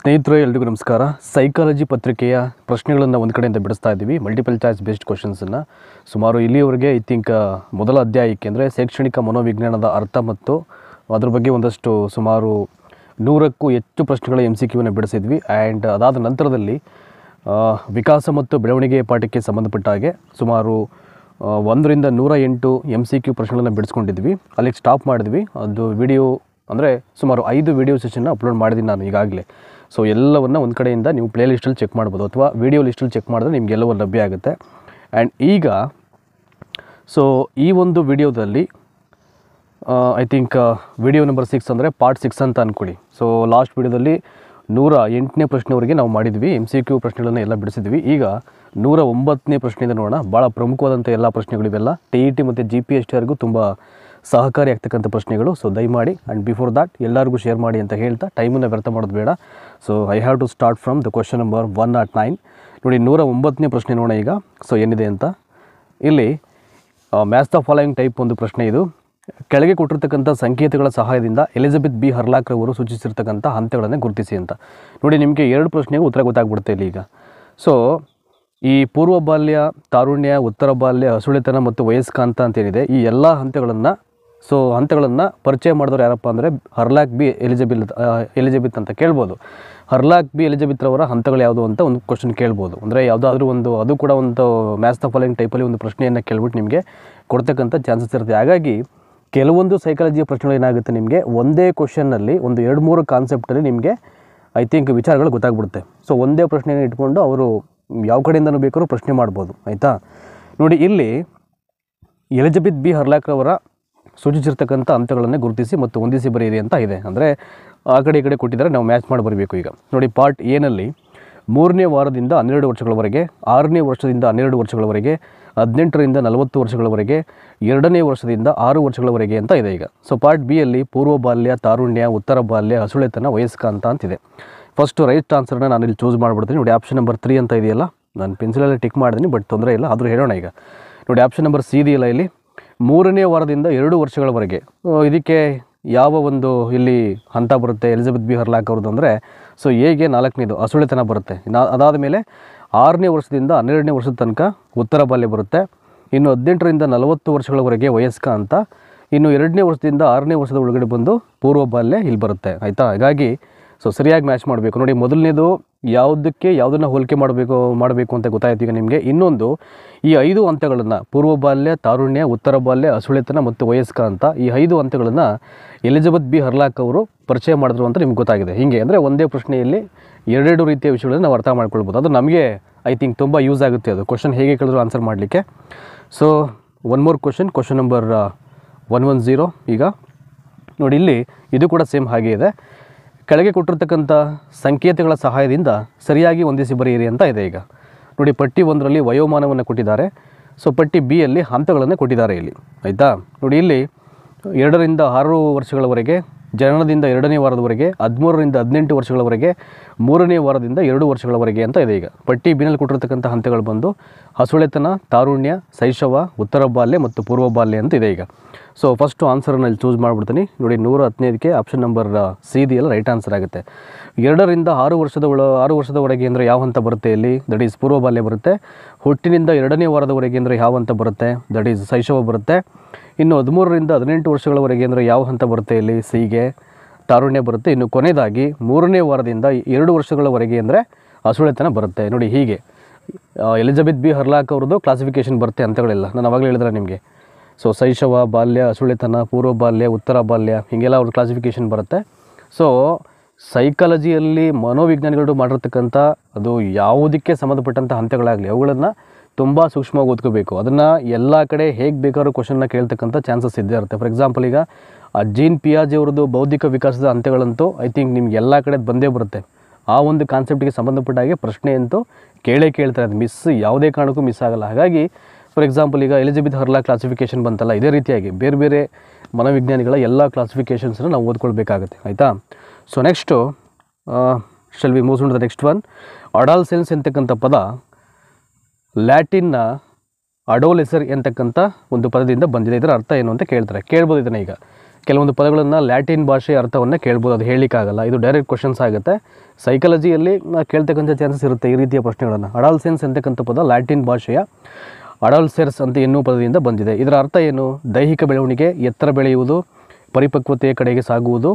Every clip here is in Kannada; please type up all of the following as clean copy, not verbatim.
ಸ್ನೇಹಿತರೆ ಎಲ್ರಿಗೂ ನಮಸ್ಕಾರ. ಸೈಕಾಲಜಿ ಪತ್ರಿಕೆಯ ಪ್ರಶ್ನೆಗಳನ್ನು ಒಂದು ಕಡೆಯಿಂದ ಬಿಡಿಸ್ತಾ ಇದ್ದೀವಿ. ಮಲ್ಟಿಪಲ್ ಚಾಯ್ಸ್ ಬೇಸ್ಡ್ ಕ್ವಶನ್ಸನ್ನು ಸುಮಾರು ಇಲ್ಲಿಯವರೆಗೆ ಐ ಥಿಂಕ್ ಮೊದಲ ಅಧ್ಯಾಯಕ್ಕೆ ಅಂದರೆ ಶೈಕ್ಷಣಿಕ ಮನೋವಿಜ್ಞಾನದ ಅರ್ಥ ಮತ್ತು ಅದ್ರ ಬಗ್ಗೆ ಒಂದಷ್ಟು ಸುಮಾರು 100ಕ್ಕೂ ಹೆಚ್ಚು ಪ್ರಶ್ನೆಗಳ MCQವನ್ನು ಬಿಡಿಸಿದ್ವಿ. ಆ್ಯಂಡ್ ಅದಾದ ನಂತರದಲ್ಲಿ ವಿಕಾಸ ಮತ್ತು ಬೆಳವಣಿಗೆ ಪಾಠಕ್ಕೆ ಸಂಬಂಧಪಟ್ಟ ಹಾಗೆ ಸುಮಾರು 100ರಿಂದ 108 MCQ ಪ್ರಶ್ನೆಗಳನ್ನು ಬಿಡಿಸ್ಕೊಂಡಿದ್ವಿ. ಅಲ್ಲಿಗೆ ಸ್ಟಾಪ್ ಮಾಡಿದ್ವಿ. ಅದು ವಿಡಿಯೋ ಅಂದರೆ ಸುಮಾರು 5 ವಿಡಿಯೋ ಸೆಷನ್ನ ಅಪ್ಲೋಡ್ ಮಾಡಿದ್ದೀನಿ ನಾನು ಈಗಾಗಲೇ. ಸೊ ಎಲ್ಲವನ್ನು ಒಂದು ಕಡೆಯಿಂದ ನೀವು ಪ್ಲೇ ಲಿಸ್ಟಲ್ಲಿ ಚೆಕ್ ಮಾಡ್ಬೋದು ಅಥವಾ ವಿಡಿಯೋ ಲಿಸ್ಟಲ್ಲಿ ಚೆಕ್ ಮಾಡಿದ್ರೆ ನಿಮಗೆಲ್ಲವೂ ಲಭ್ಯ ಆಗುತ್ತೆ. ಆ್ಯಂಡ್ ಈಗ ಸೊ ಈ ಒಂದು ವಿಡಿಯೋದಲ್ಲಿ ಐ ಥಿಂಕ್ ವಿಡಿಯೋ ನಂಬರ್ 6 ಅಂದರೆ ಪಾರ್ಟ್ 6 ಅಂತ ಅಂದ್ಕೊಳ್ಳಿ. ಸೊ ಲಾಸ್ಟ್ ವಿಡಿಯೋದಲ್ಲಿ 108ನೇ ಪ್ರಶ್ನೆವರೆಗೆ ನಾವು ಮಾಡಿದ್ವಿ. MCQ ಪ್ರಶ್ನೆಗಳನ್ನು ಎಲ್ಲ ಬಿಡಿಸಿದ್ವಿ. ಈಗ 109ನೇ ಪ್ರಶ್ನೆಯಿಂದ ನೋಡೋಣ. ಭಾಳ ಪ್ರಮುಖವಾದಂಥ ಎಲ್ಲ ಪ್ರಶ್ನೆಗಳಿವೆಲ್ಲ TET ಮತ್ತು GPSTವರೆಗೂ ತುಂಬ ಸಹಕಾರಿ ಆಗ್ತಕ್ಕಂಥ ಪ್ರಶ್ನೆಗಳು. ಸೊ ದಯಮಾಡಿ ಆ್ಯಂಡ್ ಬಿಫೋರ್ ದ್ಯಾಟ್ ಎಲ್ಲರಿಗೂ ಶೇರ್ ಮಾಡಿ ಅಂತ ಹೇಳ್ತಾ ಟೈಮನ್ನು ವ್ಯರ್ಥ ಮಾಡೋದು ಬೇಡ. So I have to start from the question number 109. ನೋಡಿ 109ನೇ ಪ್ರಶ್ನೆ ನೋಡೋಣ ಈಗ. ಸೊ ಏನಿದೆ ಅಂತ ಇಲ್ಲಿ ಮ್ಯಾಚ್ ದ ಫಾಲೋಯಿಂಗ್ ಟೈಪ್ ಒಂದು ಪ್ರಶ್ನೆ ಇದು. ಕೆಳಗೆ ಕೊಟ್ಟಿರ್ತಕ್ಕಂಥ ಸಂಕೇತಗಳ ಸಹಾಯದಿಂದ ಎಲಿಜಬೆತ್ ಬಿ ಹರ್ಲಾಕ್ ರವರು ಸೂಚಿಸಿರ್ತಕ್ಕಂಥ ಹಂತಗಳನ್ನು ಗುರುತಿಸಿ ಅಂತ. ನೋಡಿ ನಿಮಗೆ 2 ಪ್ರಶ್ನೆಗೆ ಉತ್ತರ ಗೊತ್ತಾಗ್ಬಿಡುತ್ತೆ ಇಲ್ಲಿ ಈಗ. ಸೊ ಈ ಪೂರ್ವ ಬಾಲ್ಯ, ತಾರುಣ್ಯ, ಉತ್ತರ ಬಾಲ್ಯ, ಹಸುಳೆತನ ಮತ್ತು ವಯಸ್ಕಾಂತ ಅಂತೇನಿದೆ ಈ ಎಲ್ಲ ಹಂತಗಳನ್ನು ಪರಿಚಯ ಮಾಡಿದವರು ಯಾರಪ್ಪ ಅಂದರೆ ಹರ್ಲಾಕ್ ಬಿ ಎಲಿಜಬೆತ್ ಅಂತ ಕೇಳ್ಬೋದು. ಹರ್ಲಾಕ್ ಬಿ ಎಲಿಜಬೆತ್ ರವರ ಹಂತಗಳು ಯಾವುದು ಅಂತ ಒಂದು ಕ್ವಶನ್ ಕೇಳ್ಬೋದು. ಅಂದರೆ ಯಾವುದಾದ್ರೂ ಒಂದು ಅದು ಕೂಡ ಒಂದು ಮ್ಯಾಚ್ ದ ಫಾಲೋಯಿಂಗ್ ಟೈಪಲ್ಲಿ ಒಂದು ಪ್ರಶ್ನೆಯನ್ನು ಕೇಳ್ಬಿಟ್ಟು ನಿಮಗೆ ಕೊಡ್ತಕ್ಕಂಥ ಚಾನ್ಸಸ್ ಇರುತ್ತೆ. ಹಾಗಾಗಿ ಕೆಲವೊಂದು ಸೈಕಾಲಜಿಯ ಪ್ರಶ್ನೆಗಳು ಏನಾಗುತ್ತೆ, ನಿಮಗೆ ಒಂದೇ ಕ್ವಶನ್ನಲ್ಲಿ ಒಂದು 2-3 ಕಾನ್ಸೆಪ್ಟಲ್ಲಿ ನಿಮಗೆ ಐ ಥಿಂಕ್ ವಿಚಾರಗಳು ಗೊತ್ತಾಗ್ಬಿಡುತ್ತೆ. ಸೊ ಒಂದೇ ಪ್ರಶ್ನೆಯನ್ನು ಇಟ್ಕೊಂಡು ಅವರು ಯಾವ ಕಡೆಯಿಂದನೂ ಬೇಕಾದ್ರೂ ಪ್ರಶ್ನೆ ಮಾಡ್ಬೋದು. ಆಯಿತಾ, ನೋಡಿ ಇಲ್ಲಿ ಎಲಿಜಬೆತ್ ಬಿ ಹರ್ಲಾಕ್ ರವರ ಸೂಚಿಸಿರ್ತಕ್ಕಂಥ ಹಂತಗಳನ್ನು ಗುರುತಿಸಿ ಮತ್ತು ಹೊಂದಿಸಿ ಬರೆಯಿರಿ ಅಂತ ಇದೆ. ಅಂದರೆ ಆ ಕಡೆ ಈ ಕಡೆ ಕೊಟ್ಟಿದ್ದಾರೆ, ನಾವು ಮ್ಯಾಚ್ ಮಾಡಿ ಬರಬೇಕು. ಈಗ ನೋಡಿ ಪಾರ್ಟ್ ಎನಲ್ಲಿ 3ನೇ ವಾರದಿಂದ 12 ವರ್ಷಗಳವರೆಗೆ, 6ನೇ ವರ್ಷದಿಂದ 12 ವರ್ಷಗಳವರೆಗೆ, 18ರಿಂದ 40 ವರ್ಷಗಳವರೆಗೆ, 2ನೇ ವರ್ಷದಿಂದ 6 ವರ್ಷಗಳವರೆಗೆ ಅಂತ ಇದೆ ಈಗ. ಸೊ ಪಾರ್ಟ್ ಬಿಯಲ್ಲಿ ಪೂರ್ವ ಬಾಲ್ಯ, ತಾರುಣ್ಯ, ಉತ್ತರ ಬಾಲ್ಯ, ಹಸುಳೆತನ, ವಯಸ್ಕಾಂತ ಅಂತಿದೆ. ಫಸ್ಟು ರೈಟ್ ಆನ್ಸರ್ನ ನಾನು ಇಲ್ಲಿ ಚೂಸ್ ಮಾಡಿಬಿಡ್ತೀನಿ. ನೋಡಿ ಆಪ್ಷನ್ ನಂಬರ್ 3 ಅಂತ ಇದೆಯಲ್ಲ, ನಾನು ಪೆನ್ಸಿಲಲ್ಲಿ ಟಿಕ್ ಮಾಡಿದ್ದೀನಿ, ಬಟ್ ತೊಂದರೆ ಇಲ್ಲ, ಆದರೂ ಹೇಳೋಣ ಈಗ. ನೋಡಿ ಆಪ್ಷನ್ ನಂಬರ್ ಸಿ ಇದೆಯಲ್ಲ ಇಲ್ಲಿ, 3ನೇ ವಾರದಿಂದ 2 ವರ್ಷಗಳವರೆಗೆ. ಇದಕ್ಕೆ ಯಾವ ಒಂದು ಇಲ್ಲಿ ಹಂತ ಬರುತ್ತೆ ಎಲಿಜಬೆತ್ ಬಿ ಹರ್ಲಾಕ್ ಅವ್ರದ್ದು ಅಂದರೆ, ಸೊ ಎಗೆ 4ನೇದು ಹಸುಳೆತನ ಬರುತ್ತೆ. ಅದಾದ ಮೇಲೆ 6ನೇ ವರ್ಷದಿಂದ 12ನೇ ವರ್ಷದ ತನಕ ಉತ್ತರ ಬಾಲ್ಯ ಬರುತ್ತೆ. ಇನ್ನು 18ರಿಂದ 40 ವರ್ಷಗಳವರೆಗೆ ವಯಸ್ಕ ಅಂತ. ಇನ್ನು 2ನೇ ವರ್ಷದಿಂದ 6ನೇ ವರ್ಷದ ಒಳಗಡೆ ಬಂದು ಪೂರ್ವ ಬಾಲ್ಯ ಇಲ್ಲಿ ಬರುತ್ತೆ. ಆಯಿತಾ, ಹಾಗಾಗಿ ಸೊ ಸರಿಯಾಗಿ ಮ್ಯಾಚ್ ಮಾಡಬೇಕು. ನೋಡಿ ಮೊದಲನೇದು ಯಾವುದನ್ನು ಹೋಲಿಕೆ ಮಾಡಬೇಕು ಅಂತ ಗೊತ್ತಾಯ್ತು ಈಗ ನಿಮಗೆ. ಇನ್ನೊಂದು ಈ 5 ಹಂತಗಳನ್ನು ಪೂರ್ವ ಬಾಲ್ಯ, ತಾರುಣ್ಯ, ಉತ್ತರ ಬಾಲ್ಯ, ಹಸುಳೆತನ ಮತ್ತು ವಯಸ್ಕ ಅಂತ ಈ 5 ಹಂತಗಳನ್ನು ಎಲಿಜಬೆತ್ ಬಿ ಹರ್ಲಾಕ್ ಅವರು ಪರಿಚಯ ಮಾಡಿದ್ರು ಅಂತ ನಿಮ್ಗೆ ಗೊತ್ತಾಗಿದೆ. ಹೀಗೆ ಅಂದರೆ ಒಂದೇ ಪ್ರಶ್ನೆಯಲ್ಲಿ 2 ರೀತಿಯ ವಿಷಯಗಳನ್ನು ನಾವು ಅರ್ಥ ಮಾಡ್ಕೊಳ್ಬೋದು. ಅದು ನಮಗೆ ಐ ಥಿಂಕ್ ತುಂಬ ಯೂಸ್ ಆಗುತ್ತೆ. ಅದು ಕ್ವಶನ್ ಹೇಗೆ ಕೇಳಿದ್ರು ಆನ್ಸರ್ ಮಾಡಲಿಕ್ಕೆ. So one more question number 110. ಈಗ ನೋಡಿ ಇಲ್ಲಿ ಇದು ಕೂಡ ಸೇಮ್ ಹಾಗೆ ಇದೆ. ಕೆಳಗೆ ಕೊಟ್ಟಿರ್ತಕ್ಕಂಥ ಸಂಕೇತಗಳ ಸಹಾಯದಿಂದ ಸರಿಯಾಗಿ ಹೊಂದಿಸಿ ಬರೆಯಿರಿ ಅಂತ ಇದೆ ಈಗ. ನೋಡಿ ಪಟ್ಟಿ 1ರಲ್ಲಿ ವಯೋಮಾನವನ್ನು ಕೊಟ್ಟಿದ್ದಾರೆ. ಸೊ ಪಟ್ಟಿ ಬಿಯಲ್ಲಿ ಹಂತಗಳನ್ನು ಕೊಟ್ಟಿದ್ದಾರೆ ಇಲ್ಲಿ. ಆಯಿತಾ, ನೋಡಿ ಇಲ್ಲಿ 2ರಿಂದ 6 ವರ್ಷಗಳವರೆಗೆ, ಜನನದಿಂದ 2ನೇ ವಾರದವರೆಗೆ, 13ರಿಂದ 18 ವರ್ಷಗಳವರೆಗೆ, 3ನೇ ವಾರದಿಂದ 2 ವರ್ಷಗಳವರೆಗೆ ಅಂತ ಇದೆ ಈಗ. ಪಟ್ಟಿ ಬಿನಲ್ಲಿ ಕೊಟ್ಟಿರ್ತಕ್ಕಂಥ ಹಂತಗಳು ಬಂದು ಹಸುಳೆತನ, ತಾರುಣ್ಯ, ಶೈಶವ, ಉತ್ತರ ಬಾಲ್ಯ ಮತ್ತು ಪೂರ್ವ ಬಾಲ್ಯ ಅಂತ ಇದೆ ಈಗ. ಸೊ ಫಸ್ಟು ಆನ್ಸರನ್ನು ಇಲ್ಲಿ ಚೂಸ್ ಮಾಡಿಬಿಡ್ತೀನಿ. ನೋಡಿ 110ಕ್ಕೆ ಆಪ್ಷನ್ ನಂಬರ್ ಸಿ ಇದೆಯಲ್ಲ ರೈಟ್ ಆನ್ಸರ್ ಆಗುತ್ತೆ. 2ರಿಂದ 6 ವರ್ಷದವರೆಗೆ ಅಂದರೆ ಯಾವ ಹಂತ ಬರುತ್ತೆ ಇಲ್ಲಿ, ದಟ್ ಈಸ್ ಪೂರ್ವ ಬಾಲ್ಯ ಬರುತ್ತೆ. ಹುಟ್ಟಿನಿಂದ 2ನೇ ವಾರದವರೆಗೆ ಅಂದರೆ ಯಾವ ಹಂತ ಬರುತ್ತೆ, ದಟ್ ಈಸ್ ಶೈಶವ ಬರುತ್ತೆ. ಇನ್ನು 13ರಿಂದ 18 ವರ್ಷಗಳವರೆಗೆ ಅಂದರೆ ಯಾವ ಹಂತ ಬರುತ್ತೆ ಇಲ್ಲಿ, ಸಿಗೆ ತಾರುಣ್ಯ ಬರುತ್ತೆ. ಇನ್ನು ಕೊನೆಯದಾಗಿ 3ನೇ ವಾರದಿಂದ 2 ವರ್ಷಗಳವರೆಗೆ ಅಂದರೆ ಹಸುಳೆತನ ಬರುತ್ತೆ. ನೋಡಿ ಹೀಗೆ ಎಲಿಜಬೆತ್ ಬಿ ಹರ್ಲಾಕ್ ಅವ್ರದ್ದು ಕ್ಲಾಸಿಫಿಕೇಷನ್ ಬರುತ್ತೆ ಹಂತಗಳೆಲ್ಲ. ನಾನು ಅವಾಗಲೇ ಹೇಳಿದ್ರೆ ನಿಮಗೆ. ಸೊ ಶೈಶವ, ಬಾಲ್ಯ, ಹಸುಳೆತನ, ಪೂರ್ವ ಬಾಲ್ಯ, ಉತ್ತರ ಬಾಲ್ಯ ಹೀಗೆಲ್ಲ ಅವ್ರ ಕ್ಲಾಸಿಫಿಕೇಷನ್ ಬರುತ್ತೆ. ಸೊ ಸೈಕಾಲಜಿಯಲ್ಲಿ ಮನೋವಿಜ್ಞಾನಿಗಳು ಮಾಡಿರ್ತಕ್ಕಂಥ ಅದು ಯಾವುದಕ್ಕೆ ಸಂಬಂಧಪಟ್ಟಂಥ ಹಂತಗಳಾಗಲಿ ಅವುಗಳನ್ನು ತುಂಬ ಸೂಕ್ಷ್ಮವಾಗಿ ಓದ್ಕೋಬೇಕು. ಅದನ್ನು ಎಲ್ಲ ಕಡೆ ಹೇಗೆ ಬೇಕಾದ್ರೂ ಕ್ವಶನ್ನ ಕೇಳ್ತಕ್ಕಂಥ ಚಾನ್ಸಸ್ ಇದ್ದೇ ಇರುತ್ತೆ. ಫಾರ್ ಎಕ್ಸಾಂಪಲ್ ಈಗ ಜೀನ್ ಪಿಯಾಜೆ ಅವ್ರದ್ದು ಬೌದ್ಧಿಕ ವಿಕಾಸದ ಹಂತಗಳಂತೂ ಐ ಥಿಂಕ್ ನಿಮ್ಗೆ ಎಲ್ಲ ಕಡೆ ಬಂದೇ ಬರುತ್ತೆ. ಆ ಒಂದು ಕಾನ್ಸೆಪ್ಟಿಗೆ ಸಂಬಂಧಪಟ್ಟ ಹಾಗೆ ಪ್ರಶ್ನೆ ಅಂತೂ ಕೇಳ್ತಾರೆ. ಅದು ಯಾವುದೇ ಕಾರಣಕ್ಕೂ ಮಿಸ್ ಆಗಲ್ಲ. ಹಾಗಾಗಿ ಫಾರ್ ಎಕ್ಸಾಂಪಲ್ ಈಗ ಎಲಿಜಬೆತ್ ಹರ್ಲಾಕ್ ಕ್ಲಾಸಿಫಿಕೇಷನ್ ಬಂತಲ್ಲ, ಇದೇ ರೀತಿಯಾಗಿ ಬೇರೆ ಬೇರೆ ಮನೋವಿಜ್ಞಾನಿಗಳ ಎಲ್ಲ ಕ್ಲಾಸಿಫಿಕೇಷನ್ಸನ್ನು ನಾವು ಓದ್ಕೊಳ್ಬೇಕಾಗುತ್ತೆ. ಆಯಿತಾ, so next shall we move to the next one. Adolescence ಎಂತಕ್ಕಂಥ ಪದ ಲ್ಯಾಟಿನ್ನ ಅಡೋಲೆಸರ್ ಎಂತಕ್ಕಂಥ ಒಂದು ಪದದಿಂದ ಬಂದಿದೆ. ಇದರ ಅರ್ಥ ಏನು ಅಂತ ಕೇಳ್ಬೋದು ಇದನ್ನು. ಈಗ ಕೆಲವೊಂದು ಪದಗಳನ್ನು ಲ್ಯಾಟಿನ್ ಭಾಷೆಯ ಅರ್ಥವನ್ನು ಕೇಳ್ಬೋದು, ಅದು ಹೇಳಲಿಕ್ಕಾಗಲ್ಲ. ಇದು ಡೈರೆಕ್ಟ್ ಕ್ವಶನ್ಸ್ ಆಗುತ್ತೆ. ಸೈಕಾಲಜಿಯಲ್ಲಿ ಕೇಳ್ತಕ್ಕಂಥ ಚಾನ್ಸಸ್ ಇರುತ್ತೆ ಈ ರೀತಿಯ ಪ್ರಶ್ನೆಗಳನ್ನು. ಅಡಾಲ್ಸೆನ್ಸ್ ಅಂತಕ್ಕಂಥ ಪದ ಲ್ಯಾಟಿನ್ ಭಾಷೆಯ ಅಡಾಲ್ಸೆರ್ಸ್ ಅಂತ ಎನ್ನುವ ಪದದಿಂದ ಬಂದಿದೆ. ಇದರ ಅರ್ಥ ಏನು? ದೈಹಿಕ ಬೆಳವಣಿಗೆ, ಎತ್ತರ ಬೆಳೆಯುವುದು, ಪರಿಪಕ್ವತೆಯ ಕಡೆಗೆ ಸಾಗುವುದು,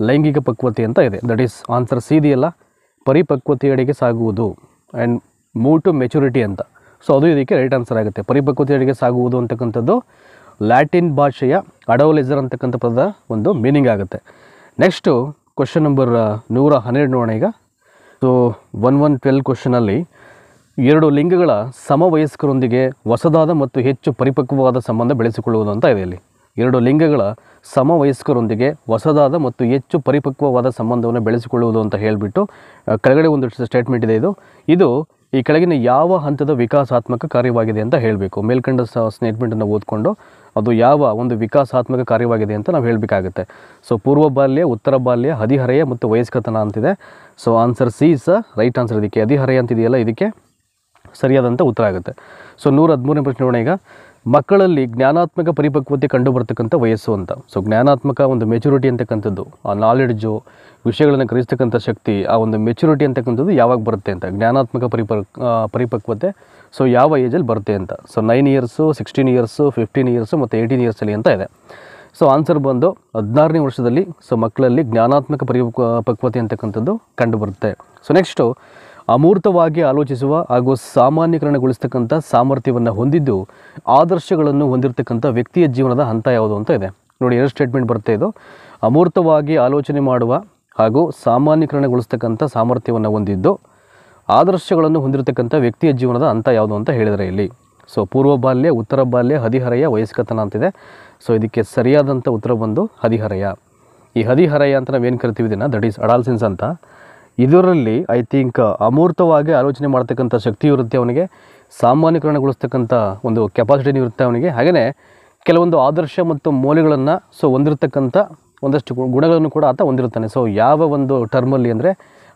ಲೈಂಗಿಕ ಪಕ್ವತೆ ಅಂತ ಇದೆ. ದಟ್ ಈಸ್ ಆನ್ಸರ್ ಸಿ ಇದೆಯಲ್ಲ, ಪರಿಪಕ್ವತೆಯಡೆಗೆ ಸಾಗುವುದು ಆ್ಯಂಡ್ ಮೂವ್ ಟು ಮೆಚುರಿಟಿ ಅಂತ. ಸೊ ಅದು ಇದಕ್ಕೆ ರೈಟ್ ಆನ್ಸರ್ ಆಗುತ್ತೆ. ಪರಿಪಕ್ವತೆಯಡೆಗೆ ಸಾಗುವುದು ಅಂತಕ್ಕಂಥದ್ದು ಲ್ಯಾಟಿನ್ ಭಾಷೆಯ ಅಡೋಲೆಜರ್ ಅಂತಕ್ಕಂಥ ಪದದ ಒಂದು ಮೀನಿಂಗ್ ಆಗುತ್ತೆ. ನೆಕ್ಸ್ಟು ಕ್ವಶನ್ ನಂಬರ್ 112 ನೋಡೋಣ ಈಗ. ಸೊ 1112 ಕ್ವಶನಲ್ಲಿ 2 ಲಿಂಗಗಳ ಸಮವಯಸ್ಕರೊಂದಿಗೆ ಹೊಸದಾದ ಮತ್ತು ಹೆಚ್ಚು ಪರಿಪಕ್ವವಾದ ಸಂಬಂಧ ಬೆಳೆಸಿಕೊಳ್ಳುವುದು ಅಂತ ಇದೆ. ಇಲ್ಲಿ 2 ಲಿಂಗಗಳ ಸಮವಯಸ್ಕರೊಂದಿಗೆ ಹೊಸದಾದ ಮತ್ತು ಹೆಚ್ಚು ಪರಿಪಕ್ವವಾದ ಸಂಬಂಧವನ್ನು ಬೆಳೆಸಿಕೊಳ್ಳುವುದು ಅಂತ ಹೇಳಿಬಿಟ್ಟು ಕೆಳಗಡೆ ಒಂದು ಸ್ಟೇಟ್ಮೆಂಟ್ ಇದೆ. ಇದು ಈ ಕೆಳಗಿನ ಯಾವ ಹಂತದ ವಿಕಾಸಾತ್ಮಕ ಕಾರ್ಯವಾಗಿದೆ ಅಂತ ಹೇಳಬೇಕು. ಮೇಲ್ಕಂಡ ಸ್ಟೇಟ್ಮೆಂಟನ್ನು ಓದ್ಕೊಂಡು ಅದು ಯಾವ ಒಂದು ವಿಕಾಸಾತ್ಮಕ ಕಾರ್ಯವಾಗಿದೆ ಅಂತ ನಾವು ಹೇಳಬೇಕಾಗುತ್ತೆ. ಸೊ ಪೂರ್ವ ಬಾಲ್ಯ, ಉತ್ತರ ಬಾಲ್ಯ, ಹದಿಹರೆಯ ಮತ್ತು ವಯಸ್ಕತನ ಅಂತಿದೆ. So answer C is right answer. ಇದಕ್ಕೆ ಹದಿಹರೆಯ ಅಂತಿದೆಯಲ್ಲ, ಇದಕ್ಕೆ ಸರಿಯಾದಂಥ ಉತ್ತರ ಆಗುತ್ತೆ. ಸೊ 113ನೇ ಪ್ರಶ್ನೆ ನೋಡೋಣ ಈಗ. ಮಕ್ಕಳಲ್ಲಿ ಜ್ಞಾನಾತ್ಮಕ ಪರಿಪಕ್ವತೆ ಕಂಡು ಬರ್ತಕ್ಕಂಥ ವಯಸ್ಸು ಅಂತ. ಸೊ ಜ್ಞಾನಾತ್ಮಕ ಒಂದು ಮೆಚುರಿಟಿ ಅಂತಕ್ಕಂಥದ್ದು, ಆ ನಾಲೆಡ್ಜು, ವಿಷಯಗಳನ್ನು ಗ್ರಹಿಸ್ತಕ್ಕಂಥ ಶಕ್ತಿ, ಆ ಒಂದು ಮೆಚುರಿಟಿ ಅಂತಕ್ಕಂಥದ್ದು ಯಾವಾಗ ಬರುತ್ತೆ ಅಂತ, ಜ್ಞಾನಾತ್ಮಕ ಪರಿಪಕ್ವತೆ ಸೊ ಯಾವ ಏಜಲ್ಲಿ ಬರುತ್ತೆ ಅಂತ. ಸೊ 9 ಇಯರ್ಸು, 16 ಇಯರ್ಸು, 15 ಇಯರ್ಸು ಮತ್ತು 18 ಇಯರ್ಸಲ್ಲಿ ಅಂತ ಇದೆ. ಸೊ ಆನ್ಸರ್ ಬಂದು 16ನೇ ವರ್ಷದಲ್ಲಿ ಸೊ ಮಕ್ಕಳಲ್ಲಿ ಜ್ಞಾನಾತ್ಮಕ ಪರಿಪಕ್ವತೆ ಅಂತಕ್ಕಂಥದ್ದು ಕಂಡು ಬರುತ್ತೆ. ಸೊ ನೆಕ್ಸ್ಟು ಅಮೂರ್ತವಾಗಿ ಆಲೋಚಿಸುವ ಹಾಗೂ ಸಾಮಾನ್ಯೀಕರಣಗೊಳಿಸ್ತಕ್ಕಂಥ ಸಾಮರ್ಥ್ಯವನ್ನು ಹೊಂದಿದ್ದು ಆದರ್ಶಗಳನ್ನು ಹೊಂದಿರತಕ್ಕಂಥ ವ್ಯಕ್ತಿಯ ಜೀವನದ ಹಂತ ಯಾವುದು ಅಂತ ಇದೆ. ನೋಡಿ, 2 ಸ್ಟೇಟ್ಮೆಂಟ್ ಬರುತ್ತೆ. ಇದು ಅಮೂರ್ತವಾಗಿ ಆಲೋಚನೆ ಮಾಡುವ ಹಾಗೂ ಸಾಮಾನ್ಯೀಕರಣಗೊಳಿಸ್ತಕ್ಕಂಥ ಸಾಮರ್ಥ್ಯವನ್ನು ಹೊಂದಿದ್ದು ಆದರ್ಶಗಳನ್ನು ಹೊಂದಿರತಕ್ಕಂಥ ವ್ಯಕ್ತಿಯ ಜೀವನದ ಹಂತ ಯಾವುದು ಅಂತ ಹೇಳಿದರೆ ಇಲ್ಲಿ. ಸೊ ಪೂರ್ವ ಬಾಲ್ಯ, ಉತ್ತರ ಬಾಲ್ಯ, ಹದಿಹರೆಯ, ವಯಸ್ಕತನ ಅಂತಿದೆ. ಸೊ ಇದಕ್ಕೆ ಸರಿಯಾದಂಥ ಉತ್ತರ ಬಂದು ಹದಿಹರೆಯ. ಈ ಹದಿಹರೆಯ ಅಂತ ನಾವೇನು ಕರಿತೀವಿ ಇದನ್ನು, ದಟ್ ಈಸ್ ಅಡಾಲ್ಸೆನ್ಸ್ ಅಂತ. ಇದರಲ್ಲಿ ಐ ಥಿಂಕ್ ಅಮೂರ್ತವಾಗಿ ಆಲೋಚನೆ ಮಾಡ್ತಕ್ಕಂಥ ಶಕ್ತಿ ಇರುತ್ತೆ ಅವನಿಗೆ, ಸಾಮಾನ್ಯೀಕರಣಗೊಳಿಸ್ತಕ್ಕಂಥ ಒಂದು ಕೆಪಾಸಿಟಿನೂ ಇರುತ್ತೆ ಅವನಿಗೆ, ಹಾಗೆಯೇ ಕೆಲವೊಂದು ಆದರ್ಶ ಮತ್ತು ಮೌಲ್ಯಗಳನ್ನು ಸೊ ಹೊಂದಿರತಕ್ಕಂಥ ಒಂದಷ್ಟು ಗುಣಗಳನ್ನು ಕೂಡ ಆತ ಹೊಂದಿರ್ತಾನೆ. ಸೊ ಯಾವ ಒಂದು ಟರ್ಮಲ್ಲಿ ಅಂದರೆ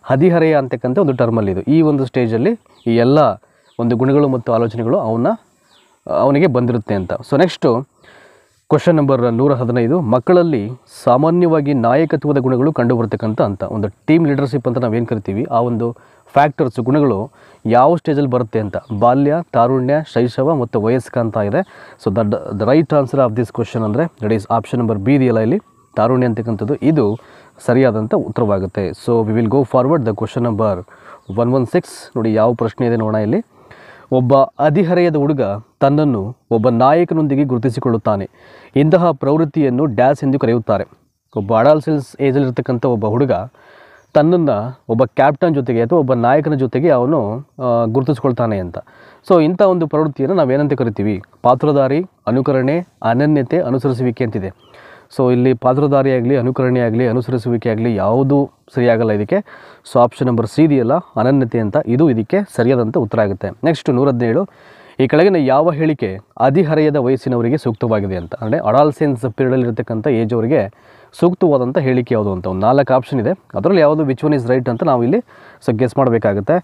ಹದಿಹರೆಯ ಅಂತಕ್ಕಂಥ ಒಂದು ಟರ್ಮಲ್ಲಿ ಇದು ಈ ಒಂದು ಸ್ಟೇಜಲ್ಲಿ ಈ ಎಲ್ಲ ಒಂದು ಗುಣಗಳು ಮತ್ತು ಆಲೋಚನೆಗಳು ಅವನಿಗೆ ಬಂದಿರುತ್ತೆ ಅಂತ. So next question number 115. ಮಕ್ಕಳಲ್ಲಿ ಸಾಮಾನ್ಯವಾಗಿ ನಾಯಕತ್ವದ ಗುಣಗಳು ಕಂಡುಬರ್ತಕ್ಕಂಥ ಅಂತ ಒಂದು ಟೀಮ್ ಲೀಡರ್ಶಿಪ್ ಅಂತ ನಾವೇನು ಕರಿತೀವಿ, ಆ ಒಂದು ಫ್ಯಾಕ್ಟರ್ಸ್ ಗುಣಗಳು ಯಾವ ಸ್ಟೇಜಲ್ಲಿ ಬರುತ್ತೆ ಅಂತ. ಬಾಲ್ಯ, ತಾರುಣ್ಯ, ಶೈಶವ ಮತ್ತು ವಯಸ್ಕ ಅಂತ ಇದೆ. So the right answer of this question ಅಂದರೆ that is option number B ಇದೆಯಲ್ಲ ಇಲ್ಲಿ, ತಾರುಣ್ಯ ಅಂತಕ್ಕಂಥದ್ದು ಇದು ಸರಿಯಾದಂಥ ಉತ್ತರವಾಗುತ್ತೆ. So we will go forward the question number 116. ನೋಡಿ ಯಾವ ಪ್ರಶ್ನೆ ಇದೆ ನೋಡೋಣ ಇಲ್ಲಿ. ಒಬ್ಬ ಹದಿಹರೆಯದ ಹುಡುಗ ತನ್ನನ್ನು ಒಬ್ಬ ನಾಯಕನೊಂದಿಗೆ ಗುರುತಿಸಿಕೊಳ್ಳುತ್ತಾನೆ. ಇಂತಹ ಪ್ರವೃತ್ತಿಯನ್ನು ಡ್ಯಾಸ್ ಎಂದು ಕರೆಯುತ್ತಾರೆ. ಒಬ್ಬ ಅಡಾಲ್ಸೆನ್ಸ್ ಏಜಲ್ಲಿರ್ತಕ್ಕಂಥ ಒಬ್ಬ ಹುಡುಗ ತನ್ನನ್ನು ಒಬ್ಬ ಕ್ಯಾಪ್ಟನ್ ಜೊತೆಗೆ ಅಥವಾ ಒಬ್ಬ ನಾಯಕನ ಜೊತೆಗೆ ಅವನು ಗುರುತಿಸ್ಕೊಳ್ತಾನೆ ಅಂತ. ಸೊ ಇಂಥ ಒಂದು ಪ್ರವೃತ್ತಿಯನ್ನು ನಾವೇನಂತ ಕರಿತೀವಿ? ಪಾತ್ರಧಾರಿ, ಅನುಕರಣೆ, ಅನನ್ಯತೆ, ಅನುಸರಿಸುವಿಕೆ ಅಂತಿದೆ. ಸೊ ಇಲ್ಲಿ ಪಾತ್ರಧಾರಿ ಆಗಲಿ, ಅನುಕರಣೆ ಆಗಲಿ, ಅನುಸರಿಸುವಿಕೆ ಆಗಲಿ ಯಾವುದೂ ಸರಿಯಾಗಲ್ಲ ಇದಕ್ಕೆ. ಸೊ ಆಪ್ಷನ್ ನಂಬರ್ ಸಿ ಇದೆಯಲ್ಲ, ಅನನ್ಯತೆ ಅಂತ, ಇದು ಇದಕ್ಕೆ ಸರಿಯಾದಂಥ ಉತ್ತರ ಆಗುತ್ತೆ. ನೆಕ್ಸ್ಟ್ 117. ಈ ಕೆಳಗಿನ ಯಾವ ಹೇಳಿಕೆ ಹದಿಹರೆಯದ ವಯಸ್ಸಿನವರಿಗೆ ಸೂಕ್ತವಾಗಿದೆ ಅಂತ, ಅಂದರೆ ಅಡಾಲ್ಸೆನ್ಸ್ ಪೀರಿಯಡಲ್ಲಿರ್ತಕ್ಕಂಥ ಏಜ್ ಅವರಿಗೆ ಸೂಕ್ತವಾದಂಥ ಹೇಳಿಕೆ ಯಾವುದು ಅಂತ ಒಂದು 4 ಆಪ್ಷನ್ ಇದೆ. ಅದರಲ್ಲಿ ಯಾವುದು ವಿಚ್ ಒನ್ ಇಸ್ ರೈಟ್ ಅಂತ ನಾವು ಇಲ್ಲಿ ಗೆಸ್ ಮಾಡಬೇಕಾಗುತ್ತೆ.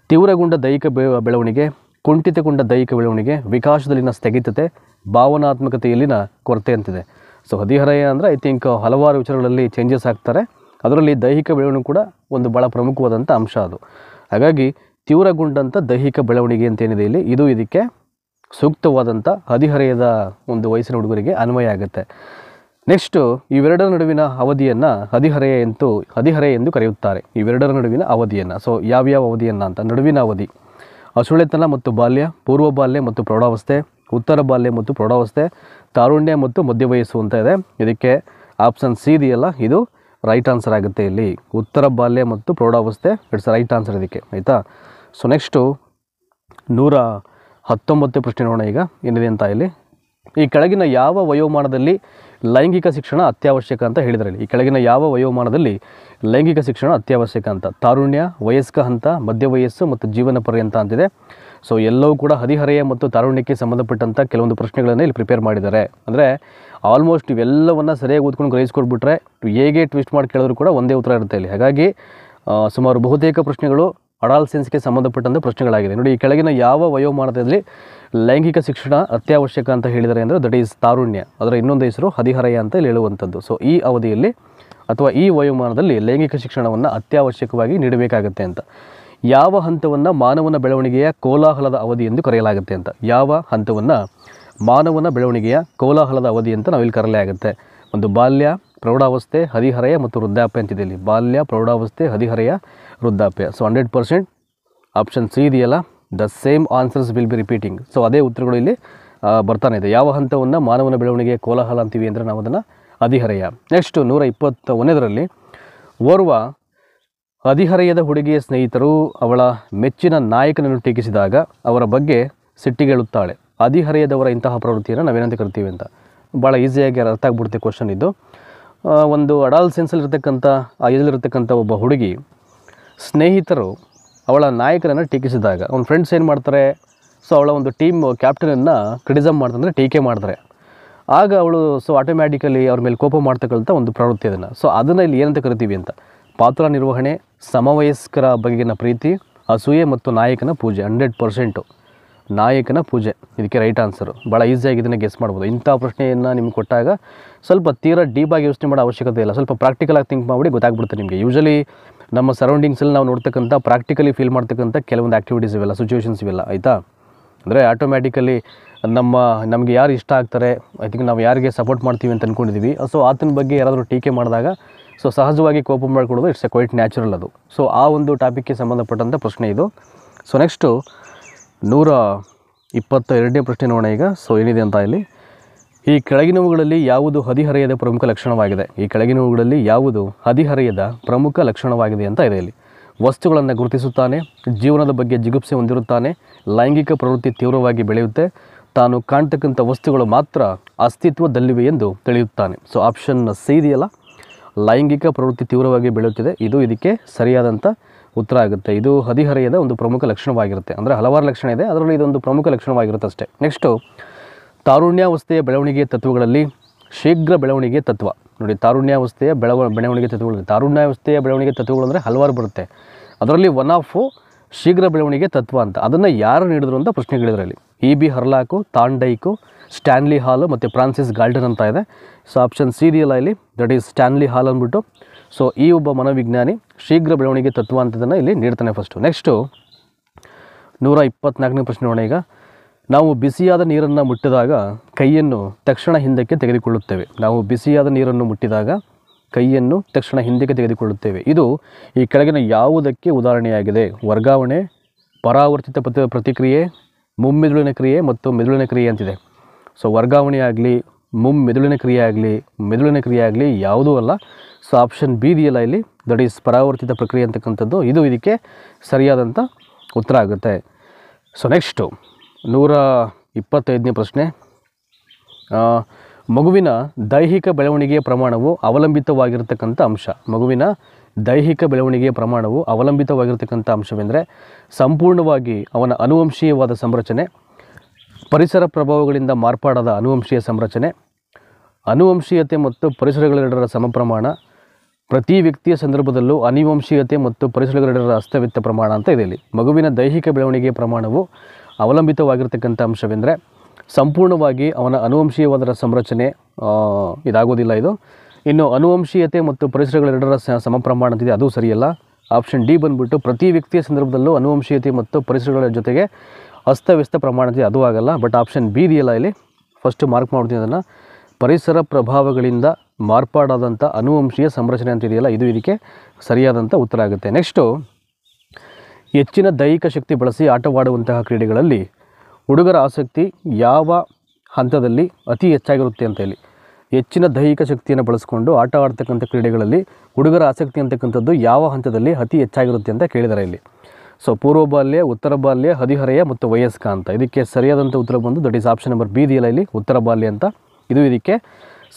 ತೀವ್ರಗೊಂಡ ದೈಹಿಕ ಬೆಳವಣಿಗೆ, ಕುಂಠಿತಗೊಂಡ ದೈಹಿಕ ಬೆಳವಣಿಗೆ, ವಿಕಾಸದಲ್ಲಿನ ಸ್ಥಗಿತತೆ, ಭಾವನಾತ್ಮಕತೆಯಲ್ಲಿನ ಕೊರತೆ ಅಂತಿದೆ. ಸೊ ಹದಿಹರೆಯ ಅಂದರೆ ಐ ಥಿಂಕ್ ಹಲವಾರು ವಿಚಾರಗಳಲ್ಲಿ ಚೇಂಜಸ್ ಆಗ್ತಾರೆ, ಅದರಲ್ಲಿ ದೈಹಿಕ ಬೆಳವಣಿಗೆ ಕೂಡ ಒಂದು ಭಾಳ ಪ್ರಮುಖವಾದಂಥ ಅಂಶ ಅದು. ಹಾಗಾಗಿ ತೀವ್ರಗೊಂಡಂಥ ದೈಹಿಕ ಬೆಳವಣಿಗೆ ಅಂತೇನಿದೆ ಇಲ್ಲಿ, ಇದು ಇದಕ್ಕೆ ಸೂಕ್ತವಾದಂಥ ಹದಿಹರೆಯದ ಒಂದು ವಯಸ್ಸಿನ ಹುಡುಗರಿಗೆ ಅನ್ವಯ ಆಗುತ್ತೆ. ನೆಕ್ಸ್ಟು ಇವೆರಡರ ನಡುವಿನ ಅವಧಿಯನ್ನು ಹದಿಹರೆಯ ಎಂದು ಕರೆಯುತ್ತಾರೆ. ಇವೆರಡರ ನಡುವಿನ ಅವಧಿಯನ್ನು, ಸೊ ಯಾವ್ಯಾವ ಅವಧಿಯನ್ನು ಅಂತ. ನಡುವಿನ ಅವಧಿ ಹಸುಳೆತನ ಮತ್ತು ಬಾಲ್ಯ, ಪೂರ್ವ ಬಾಲ್ಯ ಮತ್ತು ಪ್ರೌಢಾವಸ್ಥೆ, ಉತ್ತರ ಬಾಲ್ಯ ಮತ್ತು ಪ್ರೌಢಾವಸ್ಥೆ, ತಾರುಣ್ಯ ಮತ್ತು ಮಧ್ಯ ವಯಸ್ಸು ಅಂತ ಇದೆ. ಇದಕ್ಕೆ ಆಪ್ಷನ್ ಸಿ ಇದೆಯಲ್ಲ, ಇದು ರೈಟ್ ಆನ್ಸರ್ ಆಗುತ್ತೆ ಇಲ್ಲಿ. ಉತ್ತರ ಬಾಲ್ಯ ಮತ್ತು ಪ್ರೌಢಾವಸ್ಥೆ ಇಟ್ಸ್ ರೈಟ್ ಆನ್ಸರ್ ಇದಕ್ಕೆ, ಆಯಿತಾ. ಸೊ ನೆಕ್ಸ್ಟು 119 ಪ್ರಶ್ನೆ ನೋಡೋಣ ಈಗ ಏನಿದೆ ಅಂತ ಇಲ್ಲಿ. ಈ ಕೆಳಗಿನ ಯಾವ ವಯೋಮಾನದಲ್ಲಿ ಲೈಂಗಿಕ ಶಿಕ್ಷಣ ಅತ್ಯವಶ್ಯಕ ಅಂತ ಹೇಳಿದರೆ ಈ ಕೆಳಗಿನ ಯಾವ ವಯೋಮಾನದಲ್ಲಿ ಲೈಂಗಿಕ ಶಿಕ್ಷಣ ಅತ್ಯವಶ್ಯಕ ಅಂತ. ತಾರುಣ್ಯ, ವಯಸ್ಕ ಹಂತ, ಮಧ್ಯ ವಯಸ್ಸು ಮತ್ತು ಜೀವನ ಪರ್ಯಂತ ಅಂತಿದೆ. ಸೊ ಎಲ್ಲವೂ ಕೂಡ ಹದಿಹರೆಯ ಮತ್ತು ತಾರುಣ್ಯಕ್ಕೆ ಸಂಬಂಧಪಟ್ಟಂಥ ಕೆಲವೊಂದು ಪ್ರಶ್ನೆಗಳನ್ನು ಇಲ್ಲಿ ಪ್ರಿಪೇರ್ ಮಾಡಿದ್ದಾರೆ. ಅಂದರೆ ಆಲ್ಮೋಸ್ಟ್ ಇವೆಲ್ಲವನ್ನು ಸರಿಯಾಗಿ ಓದ್ಕೊಂಡು ಗ್ರಹಿಸ್ಕೊಡ್ಬಿಟ್ರೆ ಹೇಗೆ ಟ್ವಿಸ್ಟ್ ಮಾಡಿ ಕೇಳಿದ್ರು ಕೂಡ ಒಂದೇ ಉತ್ತರ ಇರುತ್ತೆ ಇಲ್ಲಿ. ಹಾಗಾಗಿ ಸುಮಾರು ಬಹುತೇಕ ಪ್ರಶ್ನೆಗಳು ಅಡಾಲ್ಸೆನ್ಸ್ಗೆ ಸಂಬಂಧಪಟ್ಟಂತೆ ಪ್ರಶ್ನೆಗಳಾಗಿದೆ. ನೋಡಿ, ಈ ಕೆಳಗಿನ ಯಾವ ವಯೋಮಾನದಲ್ಲಿ ಲೈಂಗಿಕ ಶಿಕ್ಷಣ ಅತ್ಯವಶ್ಯಕ ಅಂತ ಹೇಳಿದ್ದಾರೆ ಅಂದರೆ ದಟ್ ಈಸ್ ತಾರುಣ್ಯ. ಅದರ ಇನ್ನೊಂದು ಹೆಸರು ಹದಿಹರೆಯ ಅಂತ ಇಲ್ಲಿ ಹೇಳುವಂಥದ್ದು. ಸೊ ಈ ಅವಧಿಯಲ್ಲಿ ಅಥವಾ ಈ ವಯೋಮಾನದಲ್ಲಿ ಲೈಂಗಿಕ ಶಿಕ್ಷಣವನ್ನು ಅತ್ಯವಶ್ಯಕವಾಗಿ ನೀಡಬೇಕಾಗುತ್ತೆ ಅಂತ. ಯಾವ ಹಂತವನ್ನು ಮಾನವನ ಬೆಳವಣಿಗೆಯ ಕೋಲಾಹಲದ ಅವಧಿ ಎಂದು ಕರೆಯಲಾಗುತ್ತೆ ಅಂತ. ಯಾವ ಹಂತವನ್ನು ಮಾನವನ ಬೆಳವಣಿಗೆಯ ಕೋಲಾಹಲದ ಅವಧಿ ಅಂತ ನಾವಿಲ್ಲಿ ಕರೆಯಲಾಗುತ್ತೆ. ಒಂದು ಬಾಲ್ಯ, ಪ್ರೌಢಾವಸ್ಥೆ, ಹದಿಹರೆಯ ಮತ್ತು ವೃದ್ಧಾಪ್ಯ ಅಂತಿದೆ ಇಲ್ಲಿ. ಬಾಲ್ಯ, ಪ್ರೌಢಾವಸ್ಥೆ, ಹದಿಹರೆಯ, ವೃದ್ಧಾಪ್ಯ. ಸೊ 100% ಆಪ್ಷನ್ ಸಿ ಇದೆಯಲ್ಲ, the same answers will be repeating. So ಅದೇ ಉತ್ತರಗಳು ಇಲ್ಲಿ ಬರ್ತಾನೆ ಇದೆ. ಯಾವ ಹಂತವನ್ನು ಮಾನವನ ಬೆಳವಣಿಗೆಯ ಕೋಲಾಹಲ ಅಂತೀವಿ ಅಂದರೆ ನಾವು ಅದನ್ನು ಹದಿಹರೆಯ. ನೆಕ್ಸ್ಟು 121ರಲ್ಲಿ ಓರ್ವ ಹದಿಹರೆಯದ ಹುಡುಗಿಯ ಸ್ನೇಹಿತರು ಅವಳ ಮೆಚ್ಚಿನ ನಾಯಕನನ್ನು ಟೀಕಿಸಿದಾಗ ಅವರ ಬಗ್ಗೆ ಸಿಟ್ಟಿಗೇಳುತ್ತಾಳೆ. ಹದಿಹರೆಯದವರ ಇಂತಹ ಪ್ರವೃತ್ತಿಯನ್ನು ನಾವೇನಂತ ಕರಿತೀವಿ ಅಂತ. ಭಾಳ ಈಸಿಯಾಗಿ ಅರ್ಥ ಆಗ್ಬಿಡುತ್ತೆ ಕ್ವಶನ್ ಇದು. ಒಂದು ಅಡಾಲ್ಸೆನ್ಸಲ್ಲಿರ್ತಕ್ಕಂಥ ಆ ಏಜಲ್ಲಿರ್ತಕ್ಕಂಥ ಒಬ್ಬ ಹುಡುಗಿ ಸ್ನೇಹಿತರು ಅವಳ ನಾಯಕನನ್ನು ಟೀಕಿಸಿದಾಗ ಅವ್ನ ಫ್ರೆಂಡ್ಸ್ ಏನು ಮಾಡ್ತಾರೆ, ಸೊ ಅವಳ ಒಂದು ಟೀಮ್ ಕ್ಯಾಪ್ಟನನ್ನು ಕ್ರಿಟಿಸಮ್ ಮಾಡ್ತಂದರೆ ಟೀಕೆ ಮಾಡ್ತಾರೆ. ಆಗ ಅವಳು ಆಟೋಮ್ಯಾಟಿಕಲಿ ಅವ್ರ ಮೇಲೆ ಕೋಪ ಮಾಡ್ತಕ್ಕಂಥ ಒಂದು ಪ್ರವೃತ್ತಿ ಅದನ್ನು. ಸೊ ಅದನ್ನು ಇಲ್ಲಿ ಏನಂತ ಕರಿತೀವಿ ಅಂತ. ಪಾತ್ರ ನಿರ್ವಹಣೆ, ಸಮವಯಸ್ಕರ ಬಗೆಗಿನ ಪ್ರೀತಿ, ಅಸೂಯೆ ಮತ್ತು ನಾಯಕನ ಪೂಜೆ. 100% ನಾಯಕನ ಪೂಜೆ ಇದಕ್ಕೆ ರೈಟ್ ಆನ್ಸರು. ಭಾಳ ಈಸಿಯಾಗಿ ಇದನ್ನು ಗೆಸ್ ಮಾಡ್ಬೋದು. ಇಂಥ ಪ್ರಶ್ನೆಯನ್ನು ನಿಮ್ಗೆ ಕೊಟ್ಟಾಗ ಸ್ವಲ್ಪ ತೀರಾ ಡೀಪಾಗಿ ಯೋಚನೆ ಮಾಡೋ ಅವಶ್ಯಕತೆ ಇಲ್ಲ. ಸ್ವಲ್ಪ ಪ್ರಾಕ್ಟಿಕಲಾಗಿ ಥಿಂಕ್ ಮಾಡಿ ಗೊತ್ತಾಗ್ಬಿಡುತ್ತೆ ನಿಮಗೆ. ಯೂಶಲಿ ನಮ್ಮ ಸರೌಂಡಿಂಗ್ಸಲ್ಲಿ ನಾವು ನೋಡ್ತಕ್ಕಂಥ ಪ್ರಾಕ್ಟಿಕಲಿ ಫೀಲ್ ಮಾಡ್ತಕ್ಕಂಥ ಕೆಲವೊಂದು ಆ್ಯಕ್ಟಿವಿಟೀಸ್ ಇವೆಲ್ಲ, ಸಿಚುವೇಷನ್ಸ್ ಇವೆಲ್ಲ, ಆಯಿತಾ. ಅಂದರೆ ಆಟೋಮ್ಯಾಟಿಕಲಿ ನಮಗೆ ಯಾರು ಇಷ್ಟ ಆಗ್ತಾರೆ, ಐ ಥಿಂಕ್ ನಾವು ಯಾರಿಗೆ ಸಪೋರ್ಟ್ ಮಾಡ್ತೀವಿ ಅಂತ ಅಂದ್ಕೊಂಡಿದ್ದೀವಿ, ಸೊ ಆತನ ಬಗ್ಗೆ ಯಾರಾದರೂ ಟೀಕೆ ಮಾಡಿದಾಗ ಸೊ ಸಹಜವಾಗಿ ಕೋಪ ಮಾಡ್ಕೊಳ್ಳೋದು ಇಟ್ಸ್ ಎ ಕ್ವೈಟ್ ನ್ಯಾಚುರಲ್ ಅದು. ಸೊ ಆ ಒಂದು ಟಾಪಿಕ್ಗೆ ಸಂಬಂಧಪಟ್ಟಂಥ ಪ್ರಶ್ನೆ ಇದು. ಸೊ ನೆಕ್ಸ್ಟು 122ನೇ ಪ್ರಶ್ನೆ ನೋಡೋಣ ಈಗ. ಸೊ ಏನಿದೆ ಅಂತ ಇಲ್ಲಿ, ಈ ಕೆಳಗಿನವುಗಳಲ್ಲಿ ಯಾವುದು ಹದಿಹರೆಯದ ಪ್ರಮುಖ ಲಕ್ಷಣವಾಗಿದೆ? ಈ ಕೆಳಗಿನವುಗಳಲ್ಲಿ ಯಾವುದು ಹದಿಹರೆಯದ ಪ್ರಮುಖ ಲಕ್ಷಣವಾಗಿದೆ ಅಂತ ಇದೆ ಇಲ್ಲಿ. ವಸ್ತುಗಳನ್ನು ಗುರುತಿಸುತ್ತಾನೆ, ಜೀವನದ ಬಗ್ಗೆ ಜಿಗುಪ್ಸೆ ಹೊಂದಿರುತ್ತಾನೆ, ಲೈಂಗಿಕ ಪ್ರವೃತ್ತಿ ತೀವ್ರವಾಗಿ ಬೆಳೆಯುತ್ತೆ, ತಾನು ಕಾಣ್ತಕ್ಕಂಥ ವಸ್ತುಗಳು ಮಾತ್ರ ಅಸ್ತಿತ್ವದಲ್ಲಿವೆ ಎಂದು ತಿಳಿಯುತ್ತಾನೆ. ಸೊ ಆಪ್ಷನ್ ಸಿ ಇದೆಯಲ್ಲ, ಲೈಂಗಿಕ ಪ್ರವೃತ್ತಿ ತೀವ್ರವಾಗಿ ಬೆಳೆಯುತ್ತಿದೆ, ಇದು ಇದಕ್ಕೆ ಸರಿಯಾದಂಥ ಉತ್ತರ ಆಗುತ್ತೆ. ಇದು ಹದಿಹರೆಯದ ಒಂದು ಪ್ರಮುಖ ಲಕ್ಷಣವಾಗಿರುತ್ತೆ. ಅಂದರೆ ಹಲವಾರು ಲಕ್ಷಣ ಇದೆ, ಅದರಲ್ಲಿ ಇದೊಂದು ಪ್ರಮುಖ ಲಕ್ಷಣವಾಗಿರುತ್ತೆ ಅಷ್ಟೇ. ನೆಕ್ಸ್ಟು ತಾರುಣ್ಯಾವಸ್ಥೆಯ ಬೆಳವಣಿಗೆಯ ತತ್ವಗಳಲ್ಲಿ ಶೀಘ್ರ ಬೆಳವಣಿಗೆ ತತ್ವ. ನೋಡಿ, ತಾರುಣ್ಯಾವಸ್ಥೆಯ ಬೆಳವಣಿಗೆ ತತ್ವಗಳು. ತಾರುಣ್ಯಾವಸ್ಥೆಯ ಬೆಳವಣಿಗೆ ತತ್ವಗಳು ಅಂದರೆ ಹಲವಾರು ಬರುತ್ತೆ. ಅದರಲ್ಲಿ ಒನ್ ಆಫ್ ಶೀಘ್ರ ಬೆಳವಣಿಗೆ ತತ್ವ ಅಂತ. ಅದನ್ನು ಯಾರು ನೀಡಿದ್ರು ಅಂತ ಪ್ರಶ್ನೆಗಳಿದ್ರಲ್ಲಿ. ಇ ಬಿ ಹರ್ಲಾಕು, ತಾಂಡೈಕು, ಸ್ಟ್ಯಾನ್ಲಿ ಹಾಲ್ ಮತ್ತು ಫ್ರಾನ್ಸಿಸ್ ಗಾಲ್ಟನ್ ಅಂತ ಇದೆ. ಸೊ ಆಪ್ಷನ್ ಸಿ ಇದೆಯಲ್ಲ ಇಲ್ಲಿ, ದಟ್ ಈಸ್ ಸ್ಟ್ಯಾನ್ಲಿ ಹಾಲ್ ಅಂದ್ಬಿಟ್ಟು. ಸೊ ಈ ಒಬ್ಬ ಮನೋವಿಜ್ಞಾನಿ ಶೀಘ್ರ ಬೆಳವಣಿಗೆ ತತ್ವ ಅಂತದನ್ನು ಇಲ್ಲಿ ನೀಡ್ತಾನೆ ಫಸ್ಟು. ನೆಕ್ಸ್ಟು 124ನೇ ಪ್ರಶ್ನೆ ನೋಡೋಣ ಈಗ. ನಾವು ಬಿಸಿಯಾದ ನೀರನ್ನು ಮುಟ್ಟಿದಾಗ ಕೈಯನ್ನು ತಕ್ಷಣ ಹಿಂದಕ್ಕೆ ತೆಗೆದುಕೊಳ್ಳುತ್ತೇವೆ. ನಾವು ಬಿಸಿಯಾದ ನೀರನ್ನು ಮುಟ್ಟಿದಾಗ ಕೈಯನ್ನು ತಕ್ಷಣ ಹಿಂದಕ್ಕೆ ತೆಗೆದುಕೊಳ್ಳುತ್ತೇವೆ. ಇದು ಈ ಕೆಳಗಿನ ಯಾವುದಕ್ಕೆ ಉದಾಹರಣೆಯಾಗಿದೆ? ವರ್ಗಾವಣೆ, ಪರಾವರ್ತಿತ ಪ್ರತಿಕ್ರಿಯೆ, ಮುಮ್ಮೆದುಳಿನ ಕ್ರಿಯೆ ಮತ್ತು ಮೆದುಳಿನ ಕ್ರಿಯೆ ಅಂತಿದೆ. ಸೊ ವರ್ಗಾವಣೆ ಆಗಲಿ, ಮೆದುಳಿನ ಕ್ರಿಯೆ ಆಗಲಿ ಯಾವುದೂ ಅಲ್ಲ. ಸೊ ಆಪ್ಷನ್ ಬಿ ಇದೆಯಲ್ಲ ಇಲ್ಲಿ, ದಟ್ ಈಸ್ ಪರಾವರ್ತಿತ ಪ್ರಕ್ರಿಯೆ ಅಂತಕ್ಕಂಥದ್ದು. ಇದು ಇದಕ್ಕೆ ಸರಿಯಾದಂಥ ಉತ್ತರ ಆಗುತ್ತೆ. ಸೊ ನೆಕ್ಸ್ಟು 125ನೇ ಪ್ರಶ್ನೆ. ಮಗುವಿನ ದೈಹಿಕ ಬೆಳವಣಿಗೆಯ ಪ್ರಮಾಣವು ಅವಲಂಬಿತವಾಗಿರತಕ್ಕಂಥ ಅಂಶ. ಮಗುವಿನ ದೈಹಿಕ ಬೆಳವಣಿಗೆಯ ಪ್ರಮಾಣವು ಅವಲಂಬಿತವಾಗಿರತಕ್ಕಂಥ ಅಂಶವೆಂದರೆ ಸಂಪೂರ್ಣವಾಗಿ ಅವನ ಅನುವಂಶೀಯವಾದ ಸಂರಚನೆ, ಪರಿಸರ ಪ್ರಭಾವಗಳಿಂದ ಮಾರ್ಪಾಡಾದ ಅನುವಂಶೀಯ ಸಂರಚನೆ, ಅನುವಂಶೀಯತೆ ಮತ್ತು ಪರಿಸರಗಳೆರಡರ ಸಮಪ್ರಮಾಣ, ಪ್ರತಿ ವ್ಯಕ್ತಿಯ ಸಂದರ್ಭದಲ್ಲೂ ಅನುವಂಶೀಯತೆ ಮತ್ತು ಪರಿಸರಗಳೆರಡರ ಅಸ್ತವ್ಯಸ್ತ ಪ್ರಮಾಣ ಅಂತ ಇದೆ ಇಲ್ಲಿ. ಮಗುವಿನ ದೈಹಿಕ ಬೆಳವಣಿಗೆಯ ಪ್ರಮಾಣವು ಅವಲಂಬಿತವಾಗಿರತಕ್ಕಂಥ ಅಂಶವೆಂದರೆ ಸಂಪೂರ್ಣವಾಗಿ ಅವನ ಅನುವಂಶೀಯವಾದರ ಸಂರಚನೆ ಇದಾಗೋದಿಲ್ಲ ಇದು. ಇನ್ನು ಅನುವಂಶೀಯತೆ ಮತ್ತು ಪರಿಸರಗಳೆರಡರ ಸಮಪ್ರಮಾಣ ಅಂತಿದೆ, ಅದು ಸರಿಯಲ್ಲ. ಆಪ್ಷನ್ ಡಿ ಬಂದುಬಿಟ್ಟು ಪ್ರತಿ ವ್ಯಕ್ತಿಯ ಸಂದರ್ಭದಲ್ಲೂ ಅನುವಂಶೀಯತೆ ಮತ್ತು ಪರಿಸರಗಳ ಜೊತೆಗೆ ಅಸ್ತವ್ಯಸ್ತ ಪ್ರಮಾಣ ಅಂತಿದೆ, ಅದು ಆಗಲ್ಲ. ಬಟ್ ಆಪ್ಷನ್ ಬಿ ಇದೆಯಲ್ಲ ಇಲ್ಲಿ, ಫಸ್ಟು ಮಾರ್ಕ್ ಮಾಡ್ತೀನಿ ಅದನ್ನು. ಪರಿಸರ ಪ್ರಭಾವಗಳಿಂದ ಮಾರ್ಪಾಡಾದಂಥ ಅನುವಂಶೀಯ ಸಂರಚನೆ ಅಂತಿದೆಯಲ್ಲ, ಇದು ಇದಕ್ಕೆ ಸರಿಯಾದಂಥ ಉತ್ತರ ಆಗುತ್ತೆ. ನೆಕ್ಸ್ಟು ಹೆಚ್ಚಿನ ದೈಹಿಕ ಶಕ್ತಿ ಬಳಸಿ ಆಟವಾಡುವಂತಹ ಕ್ರೀಡೆಗಳಲ್ಲಿ ಹುಡುಗರ ಆಸಕ್ತಿ ಯಾವ ಹಂತದಲ್ಲಿ ಅತಿ ಹೆಚ್ಚಾಗಿರುತ್ತೆ ಅಂತ ಹೇಳಿ. ಹೆಚ್ಚಿನ ದೈಹಿಕ ಶಕ್ತಿಯನ್ನು ಬಳಸಿಕೊಂಡು ಆಟ ಆಡ್ತಕ್ಕಂಥ ಕ್ರೀಡೆಗಳಲ್ಲಿ ಹುಡುಗರ ಆಸಕ್ತಿ ಅಂತಕ್ಕಂಥದ್ದು ಯಾವ ಹಂತದಲ್ಲಿ ಅತಿ ಹೆಚ್ಚಾಗಿರುತ್ತೆ ಅಂತ ಕೇಳಿದ್ದಾರೆ ಇಲ್ಲಿ. ಸೊ ಪೂರ್ವ ಬಾಲ್ಯ, ಉತ್ತರ ಬಾಲ್ಯ, ಹದಿಹರೆಯ ಮತ್ತು ವಯಸ್ಕ ಅಂತ. ಇದಕ್ಕೆ ಸರಿಯಾದಂಥ ಉತ್ತರ ಬಂದು that is option number B ಇದೆಯಲ್ಲ ಇಲ್ಲಿ, ಉತ್ತರ ಬಾಲ್ಯ ಅಂತ. ಇದು ಇದಕ್ಕೆ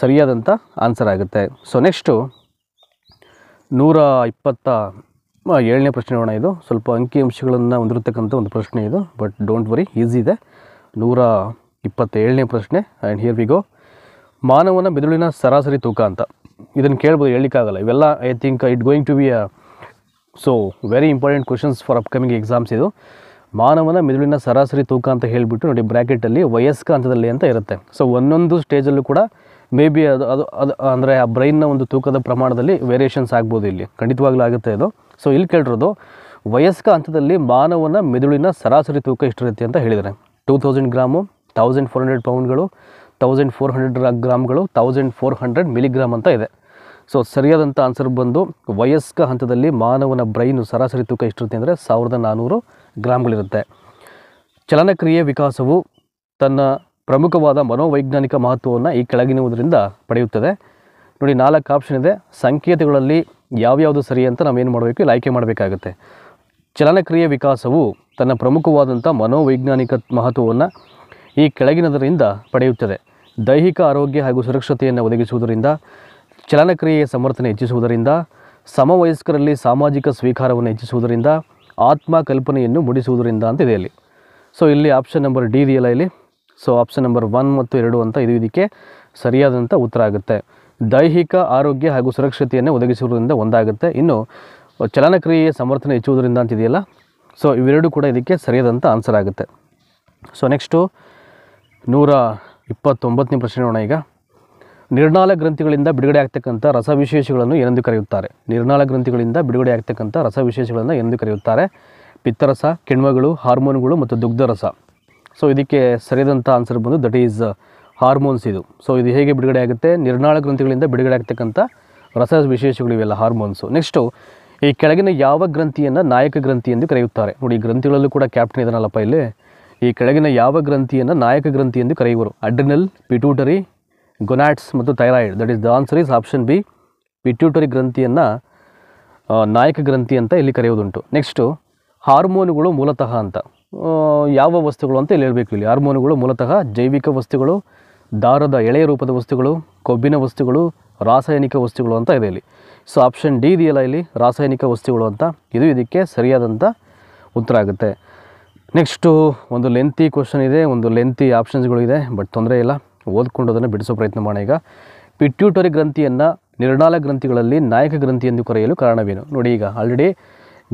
ಸರಿಯಾದಂಥ ಆನ್ಸರ್ ಆಗುತ್ತೆ. ಸೊ ನೆಕ್ಸ್ಟು 127ನೇ ಪ್ರಶ್ನೆ ನೋಡೋಣ. ಇದು ಸ್ವಲ್ಪ ಅಂಕಿಅಂಶಗಳನ್ನು ಹೊಂದಿರತಕ್ಕಂಥ ಒಂದು ಪ್ರಶ್ನೆ ಇದು, ಬಟ್ ಡೋಂಟ್ ವರಿ, ಈಸಿ ಇದೆ. 127ನೇ ಪ್ರಶ್ನೆ ಆ್ಯಂಡ್ ಹಿಯರ್ ವಿ ಗೋ. ಮಾನವನ ಮೆದುಳಿನ ಸರಾಸರಿ ತೂಕ ಅಂತ. ಇದನ್ನು ಕೇಳ್ಬೋದು, ಹೇಳಲಿಕ್ಕಾಗಲ್ಲ ಇವೆಲ್ಲ. I think it going to be so very important questions for upcoming exams ಇದು. ಮಾನವನ ಮೆದುಳಿನ ಸರಾಸರಿ ತೂಕ ಅಂತ ಹೇಳಿಬಿಟ್ಟು ನೋಡಿ ಬ್ರ್ಯಾಕೆಟಲ್ಲಿ ವಯಸ್ಕ ಹಂತದಲ್ಲಿ ಅಂತ ಇರುತ್ತೆ. ಸೊ ಒಂದೊಂದು ಸ್ಟೇಜಲ್ಲೂ ಕೂಡ ಮೇ ಬಿ ಅದು ಅಂದರೆ ಆ ಬ್ರೈನ್ನ ಒಂದು ತೂಕದ ಪ್ರಮಾಣದಲ್ಲಿ ವೇರಿಯೇಷನ್ಸ್ ಆಗ್ಬೋದು, ಇಲ್ಲಿ ಖಂಡಿತವಾಗ್ಲೂ ಆಗುತ್ತೆ ಇದು. ಸೊ ಇಲ್ಲಿ ಕೇಳಿರೋದು ವಯಸ್ಕ ಹಂತದಲ್ಲಿ ಮಾನವನ ಮೆದುಳಿನ ಸರಾಸರಿ ತೂಕ ಎಷ್ಟಿರುತ್ತೆ ಅಂತ ಹೇಳಿದರೆ 2000 ಗ್ರಾಮು, 1400 ಪೌಂಡ್ಗಳು, 1400 ಗ್ರಾಮ್ಗಳು, 1400 ಮಿಲಿಗ್ರಾಮ್ ಅಂತ ಇದೆ. ಸೊ ಸರಿಯಾದಂಥ ಆನ್ಸರ್ ಬಂದು ವಯಸ್ಕ ಹಂತದಲ್ಲಿ ಮಾನವನ ಬ್ರೈನು ಸರಾಸರಿ ತೂಕ ಎಷ್ಟಿರುತ್ತೆ ಅಂದರೆ 1400 ಗ್ರಾಮ್ಗಳಿರುತ್ತೆ. ಚಲನಕ್ರಿಯೆ ವಿಕಾಸವು ತನ್ನ ಪ್ರಮುಖವಾದ ಮನೋವೈಜ್ಞಾನಿಕ ಮಹತ್ವವನ್ನು ಈ ಕೆಳಗಿನುವುದರಿಂದ ಪಡೆಯುತ್ತದೆ. ನೋಡಿ 4 ಆಪ್ಷನ್ ಇದೆ. ಸಂಕೇತಗಳಲ್ಲಿ ಯಾವ್ಯಾವುದು ಸರಿ ಅಂತ ನಾವೇನು ಮಾಡಬೇಕು, ಇಲ್ಲಿ ಆಯ್ಕೆ ಮಾಡಬೇಕಾಗುತ್ತೆ. ಚಲನಕ್ರಿಯೆ ವಿಕಾಸವು ತನ್ನ ಪ್ರಮುಖವಾದಂಥ ಮನೋವೈಜ್ಞಾನಿಕ ಮಹತ್ವವನ್ನು ಈ ಕೆಳಗಿನದರಿಂದ ಪಡೆಯುತ್ತದೆ. ದೈಹಿಕ ಆರೋಗ್ಯ ಹಾಗೂ ಸುರಕ್ಷತೆಯನ್ನು ಒದಗಿಸುವುದರಿಂದ, ಚಲನಕ್ರಿಯೆಯ ಸಮರ್ಥನೆ ಹೆಚ್ಚಿಸುವುದರಿಂದ, ಸಮವಯಸ್ಕರಲ್ಲಿ ಸಾಮಾಜಿಕ ಸ್ವೀಕಾರವನ್ನು ಹೆಚ್ಚಿಸುವುದರಿಂದ, ಆತ್ಮ ಕಲ್ಪನೆಯನ್ನು ಮೂಡಿಸುವುದರಿಂದ ಅಂತ ಇದೆ ಇಲ್ಲಿ. ಸೊ ಇಲ್ಲಿ ಆಪ್ಷನ್ ನಂಬರ್ ಡಿ ಇದೆಯಲ್ಲ ಇಲ್ಲಿ. ಸೊ ಆಪ್ಷನ್ ನಂಬರ್ 1 ಮತ್ತು 2 ಅಂತ ಇದು ಇದಕ್ಕೆ ಸರಿಯಾದಂಥ ಉತ್ತರ ಆಗುತ್ತೆ. ದೈಹಿಕ ಆರೋಗ್ಯ ಹಾಗೂ ಸುರಕ್ಷತೆಯನ್ನು ಒದಗಿಸುವುದರಿಂದ ಒಂದಾಗುತ್ತೆ. ಇನ್ನು ಚಲನಕ್ರಿಯೆಯ ಸಮರ್ಥನೆ ಹೆಚ್ಚುವುದರಿಂದ ಅಂತಿದೆಯಲ್ಲ, ಸೊ ಇವೆರಡು ಕೂಡ ಇದಕ್ಕೆ ಸರಿಯಾದಂಥ ಆನ್ಸರ್ ಆಗುತ್ತೆ. ಸೊ ನೆಕ್ಸ್ಟು 129ನೇ ಪ್ರಶ್ನೆ ನೋಡೋಣ ಈಗ. ನಿರ್ನಾಳ ಗ್ರಂಥಿಗಳಿಂದ ಬಿಡುಗಡೆ ಆಗ್ತಕ್ಕಂಥ ರಸವಿಶೇಷಗಳನ್ನು ಏನೆಂದು ಕರೆಯುತ್ತಾರೆ? ನಿರ್ನಾಳ ಗ್ರಂಥಿಗಳಿಂದ ಬಿಡುಗಡೆ ಆಗ್ತಕ್ಕಂಥ ರಸವಿಶೇಷಗಳನ್ನು ಏನೆಂದು ಕರೆಯುತ್ತಾರೆ? ಪಿತ್ತರಸ, ಕಿಣ್ವಗಳು, ಹಾರ್ಮೋನುಗಳು ಮತ್ತು ದುಗ್ಧರಸ. ಸೊ ಇದಕ್ಕೆ ಸರಿಯಾದಂಥ ಆನ್ಸರ್ ಬಂದು ದಟ್ ಈಸ್ ಹಾರ್ಮೋನ್ಸ್ ಇದು. ಸೊ ಇದು ಹೇಗೆ ಬಿಡುಗಡೆ ಆಗುತ್ತೆ? ನಿರ್ನಾಳ ಗ್ರಂಥಿಗಳಿಂದ ಬಿಡುಗಡೆ ಆಗ್ತಕ್ಕಂಥ ರಸ ವಿಶೇಷಗಳು ಇವೆಲ್ಲ ಹಾರ್ಮೋನ್ಸು. ನೆಕ್ಸ್ಟು ಈ ಕೆಳಗಿನ ಯಾವ ಗ್ರಂಥಿಯನ್ನು ನಾಯಕ ಗ್ರಂಥಿ ಎಂದು ಕರೆಯುತ್ತಾರೆ? ನೋಡಿ ಈ ಗ್ರಂಥಿಗಳಲ್ಲೂ ಕೂಡ ಕ್ಯಾಪ್ಟನ್ ಇದನ್ನಲ್ಲಪ್ಪ ಇಲ್ಲಿ. ಈ ಕೆಳಗಿನ ಯಾವ ಗ್ರಂಥಿಯನ್ನು ನಾಯಕ ಗ್ರಂಥಿ ಎಂದು ಕರೆಯುವರು? ಅಡ್ರಿನಲ್, ಪಿಟ್ಯೂಟರಿ, ಗೊನಾಡ್ಸ್ ಮತ್ತು thyroid. That is the answer is option B. Pituitary ಗ್ರಂಥಿಯನ್ನು ನಾಯಕ ಗ್ರಂಥಿ ಅಂತ ಇಲ್ಲಿ ಕರೆಯುವುದುಂಟು. ನೆಕ್ಸ್ಟು ಹಾರ್ಮೋನುಗಳು ಮೂಲತಃ ಅಂತ ಯಾವ ವಸ್ತುಗಳು ಅಂತ ಇಲ್ಲಿ ಹೇಳಬೇಕು. ಇಲ್ಲಿ ಹಾರ್ಮೋನುಗಳು ಮೂಲತಃ ಜೈವಿಕ ವಸ್ತುಗಳು, ದಾರದ ಎಳೆಯ ರೂಪದ ವಸ್ತುಗಳು, ಕೊಬ್ಬಿನ ವಸ್ತುಗಳು, ರಾಸಾಯನಿಕ ವಸ್ತುಗಳು ಅಂತ ಇದೆ ಇಲ್ಲಿ. ಸೊ ಆಪ್ಷನ್ ಡಿ ಇದೆಯಲ್ಲ ಇಲ್ಲಿ, ರಾಸಾಯನಿಕ ವಸ್ತುಗಳು ಅಂತ, ಇದು ಇದಕ್ಕೆ ಸರಿಯಾದಂಥ ಉತ್ತರ ಆಗುತ್ತೆ. ನೆಕ್ಸ್ಟು ಒಂದು ಲೆಂತಿ ಕ್ವಶನ್ ಇದೆ, ಒಂದು ಲೆಂತಿ ಆಪ್ಷನ್ಸ್ಗಳು ಇದೆ, ಬಟ್ ತೊಂದರೆ ಇಲ್ಲ, ಓದ್ಕೊಂಡು ಅದನ್ನು ಬಿಡಿಸೋ ಪ್ರಯತ್ನ ಮಾಡೋಣ ಈಗ. ಪಿಟ್ಯೂಟರಿ ಗ್ರಂಥಿಯನ್ನು ನಿರ್ನಾಳ ಗ್ರಂಥಿಗಳಲ್ಲಿ ನಾಯಕ ಗ್ರಂಥಿ ಎಂದು ಕರೆಯಲು ಕಾರಣವೇನು? ನೋಡಿ ಈಗ ಆಲ್ರೆಡಿ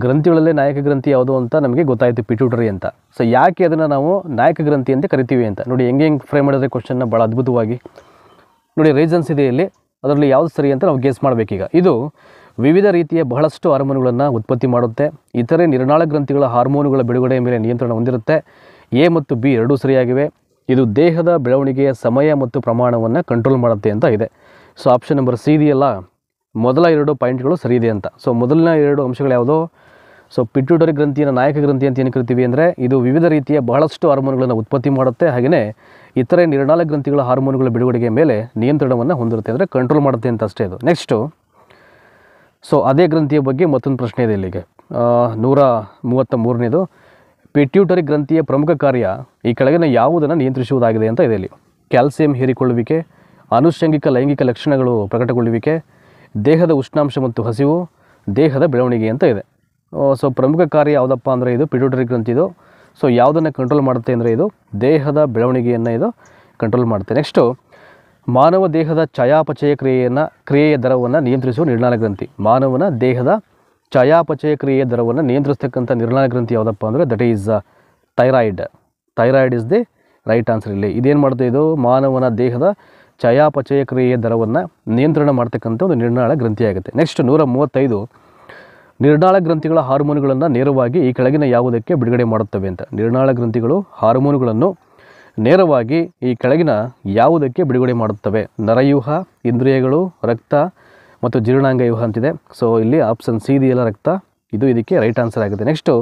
ಗ್ರಂಥಿಗಳಲ್ಲೇ ನಾಯಕ ಗ್ರಂಥಿ ಯಾವುದು ಅಂತ ನಮಗೆ ಗೊತ್ತಾಯಿತು, ಪಿಟ್ಯೂಟರಿ ಅಂತ. ಸೊ ಯಾಕೆ ಅದನ್ನು ನಾವು ನಾಯಕ ಗ್ರಂಥಿ ಅಂತ ಕರಿತೀವಿ ಅಂತ ನೋಡಿ ಹೆಂಗೆ ಫ್ರೇಮ್ ಮಾಡಿದ್ರೆ ಕ್ವಶನ್ನ ಭಾಳ ಅದ್ಭುತವಾಗಿ. ನೋಡಿ ರೀಸನ್ಸ್ ಇದೆ ಇಲ್ಲಿ, ಅದರಲ್ಲಿ ಯಾವುದು ಸರಿ ಅಂತ ನಾವು ಗೆಸ್ ಮಾಡಬೇಕೀಗ. ಇದು ವಿವಿಧ ರೀತಿಯ ಬಹಳಷ್ಟು ಹಾರ್ಮೋನುಗಳನ್ನು ಉತ್ಪತ್ತಿ ಮಾಡುತ್ತೆ. ಇತರೆ ನಿರ್ನಾಳ ಗ್ರಂಥಿಗಳ ಹಾರ್ಮೋನುಗಳ ಬಿಡುಗಡೆಯ ಮೇಲೆ ನಿಯಂತ್ರಣ ಹೊಂದಿರುತ್ತೆ. ಎ ಮತ್ತು ಬಿ ಎರಡೂ ಸರಿಯಾಗಿವೆ. ಇದು ದೇಹದ ಬೆಳವಣಿಗೆಯ ಸಮಯ ಮತ್ತು ಪ್ರಮಾಣವನ್ನು ಕಂಟ್ರೋಲ್ ಮಾಡುತ್ತೆ ಅಂತ ಇದೆ. ಸೊ ಆಪ್ಷನ್ ನಂಬರ್ ಸಿ ಇದೆಯಲ್ಲ, ಮೊದಲ 2 ಪಾಯಿಂಟ್ಗಳು ಸರಿ ಇದೆ ಅಂತ. ಸೊ ಮೊದಲನ 2 ಅಂಶಗಳು ಯಾವುದೋ? ಸೊ ಪಿಟ್ಯೂಟರಿ ಗ್ರಂಥಿಯನ್ನು ನಾಯಕ ಗ್ರಂಥಿ ಅಂತ ಏನು ಕರಿತೀವಿ ಅಂದರೆ ಇದು ವಿವಿಧ ರೀತಿಯ ಬಹಳಷ್ಟು ಹಾರ್ಮೋನುಗಳನ್ನು ಉತ್ಪತ್ತಿ ಮಾಡುತ್ತೆ, ಹಾಗೆಯೇ ಇತರೆ ನಿರ್ನಾಳ ಗ್ರಂಥಿಗಳ ಹಾರ್ಮೋನುಗಳ ಬಿಡುಗಡೆಗೆ ಮೇಲೆ ನಿಯಂತ್ರಣವನ್ನು ಹೊಂದಿರುತ್ತೆ, ಅಂದರೆ ಕಂಟ್ರೋಲ್ ಮಾಡುತ್ತೆ ಅಂತ ಅಷ್ಟೇ ಇದು. ನೆಕ್ಸ್ಟು ಸೊ ಅದೇ ಗ್ರಂಥಿಯ ಬಗ್ಗೆ ಮತ್ತೊಂದು ಪ್ರಶ್ನೆ ಇದೆ ಇಲ್ಲಿಗೆ. 133ನೇದು, ಪಿಟ್ಯೂಟರಿ ಗ್ರಂಥಿಯ ಪ್ರಮುಖ ಕಾರ್ಯ ಈ ಕೆಳಗಿನ ಯಾವುದನ್ನು ನಿಯಂತ್ರಿಸುವುದಾಗಿದೆ ಅಂತ ಇದೆ ಇಲ್ಲಿ. ಕ್ಯಾಲ್ಸಿಯಂ ಹೀರಿಕೊಳ್ಳುವಿಕೆ, ಆನುಷಂಗಿಕ ಲೈಂಗಿಕ ಲಕ್ಷಣಗಳು ಪ್ರಕಟಗೊಳ್ಳುವಿಕೆ, ದೇಹದ ಉಷ್ಣಾಂಶ ಮತ್ತು ಹಸಿವು, ದೇಹದ ಬೆಳವಣಿಗೆ ಅಂತ ಇದೆ. ಸೊ ಪ್ರಮುಖ ಕಾರ್ಯ ಯಾವುದಪ್ಪ ಅಂದರೆ ಇದು ಪಿಟ್ಯೂಟರಿ ಗ್ರಂಥಿದು. ಸೊ ಯಾವುದನ್ನು ಕಂಟ್ರೋಲ್ ಮಾಡುತ್ತೆ ಅಂದರೆ ಇದು ದೇಹದ ಬೆಳವಣಿಗೆಯನ್ನು ಇದು ಕಂಟ್ರೋಲ್ ಮಾಡುತ್ತೆ. ನೆಕ್ಸ್ಟು ಮಾನವ ದೇಹದ ಚಯಾಪಚಯ ಕ್ರಿಯೆಯ ದರವನ್ನು ನಿಯಂತ್ರಿಸುವ ನಿರ್ನಾಳ ಗ್ರಂಥಿ. ಮಾನವನ ದೇಹದ ಚಯಾಪಚಯ ಕ್ರಿಯೆಯ ದರವನ್ನು ನಿಯಂತ್ರಿಸ್ತಕ್ಕಂಥ ನಿರ್ನಾಳ ಗ್ರಂಥಿ ಯಾವುದಪ್ಪ ಅಂದರೆ that is thyroid. Thyroid is the right answer ಇಲ್ಲಿ. ಇದೇನು ಮಾಡುತ್ತೆ? ಇದು ಮಾನವನ ದೇಹದ ಚಯಾಪಚಯ ಕ್ರಿಯೆಯ ದರವನ್ನು ನಿಯಂತ್ರಣ ಮಾಡ್ತಕ್ಕಂಥ ಒಂದು ನಿರ್ನಾಳ ಗ್ರಂಥಿ ಆಗುತ್ತೆ. ನೆಕ್ಸ್ಟ್ 135, ನಿರ್ನಾಳ ಗ್ರಂಥಿಗಳ ಹಾರ್ಮೋನುಗಳನ್ನು ನೇರವಾಗಿ ಈ ಕೆಳಗಿನ ಯಾವುದಕ್ಕೆ ಬಿಡುಗಡೆ ಮಾಡುತ್ತವೆ ಅಂತ. ನಿರ್ನಾಳ ಗ್ರಂಥಿಗಳು ಹಾರ್ಮೋನುಗಳನ್ನು ನೇರವಾಗಿ ಈ ಕೆಳಗಿನ ಯಾವುದಕ್ಕೆ ಬಿಡುಗಡೆ ಮಾಡುತ್ತವೆ? ನರವ್ಯೂಹ, ಇಂದ್ರಿಯಗಳು, ರಕ್ತ ಮತ್ತು ಜೀರ್ಣಾಂಗ ವ್ಯೂಹ ಅಂತಿದೆ. ಸೊ ಇಲ್ಲಿ ಆಪ್ಷನ್ ಸಿ ಇದೆಯಲ್ಲ, ರಕ್ತ, ಇದು ಇದಕ್ಕೆ ರೈಟ್ ಆನ್ಸರ್ ಆಗುತ್ತೆ. ನೆಕ್ಸ್ಟು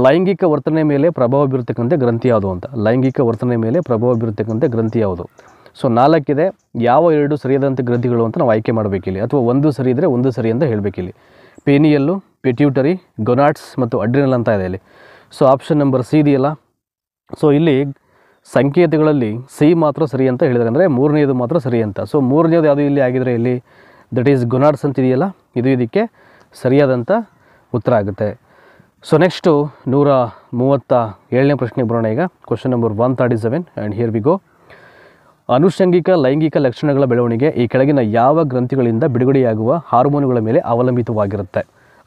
ಲೈಂಗಿಕ ವರ್ತನೆ ಮೇಲೆ ಪ್ರಭಾವ ಬೀರತಕ್ಕಂಥ ಗ್ರಂಥಿ ಯಾವುದು ಅಂತ. ಲೈಂಗಿಕ ವರ್ತನೆ ಮೇಲೆ ಪ್ರಭಾವ ಬೀರತಕ್ಕಂಥ ಗ್ರಂಥಿ ಯಾವುದು? ಸೊ 4 ಇದೆ. ಯಾವ 2 ಸರಿಯಾದಂಥ ಗ್ರಂಥಿಗಳು ಅಂತ ನಾವು ಆಯ್ಕೆ ಮಾಡಬೇಕಿಲ್ಲಿ, ಅಥವಾ ಒಂದು ಸರಿ ಇದ್ದರೆ ಒಂದು ಸರಿ ಅಂತ ಹೇಳಬೇಕಿಲ್ಲಿ. ಪೇನಿಯಲ್ಲು, ಪಿಟ್ಯೂಟರಿ, ಗೊನಾಡ್ಸ್ ಮತ್ತು ಅಡ್ರಿನಲ್ ಅಂತ ಇದೆ ಇಲ್ಲಿ. ಸೊ ಆಪ್ಷನ್ ನಂಬರ್ ಸಿ ಇದೆಯಲ್ಲ. ಸೊ ಇಲ್ಲಿ ಸಂಕೇತಗಳಲ್ಲಿ ಸಿ ಮಾತ್ರ ಸರಿ ಅಂತ ಹೇಳಿದರೆ, ಅಂದರೆ 3ನೇದು ಮಾತ್ರ ಸರಿ ಅಂತ. ಸೊ 3ನೇದು ಯಾವುದು ಇಲ್ಲಿ ಆಗಿದರೆ ಇಲ್ಲಿ ದಟ್ ಈಸ್ ಗೊನಾಡ್ಸ್ ಅಂತ ಇದೆಯಲ್ಲ, ಇದು ಇದಕ್ಕೆ ಸರಿಯಾದಂಥ ಉತ್ತರ ಆಗುತ್ತೆ. ಸೊ ನೆಕ್ಸ್ಟು 137ನೇ ಪ್ರಶ್ನೆಗೆ ಬರೋಣ ಈಗ. Question number 137 and here we go. ಅನುಷಂಗಿಕ ಲೈಂಗಿಕ ಲಕ್ಷಣಗಳ ಬೆಳವಣಿಗೆ ಈ ಕೆಳಗಿನ ಯಾವ ಗ್ರಂಥಿಗಳಿಂದ ಬಿಡುಗಡೆಯಾಗುವ ಹಾರ್ಮೋನುಗಳ ಮೇಲೆ ಅವಲಂಬಿತವಾಗಿರುತ್ತೆ?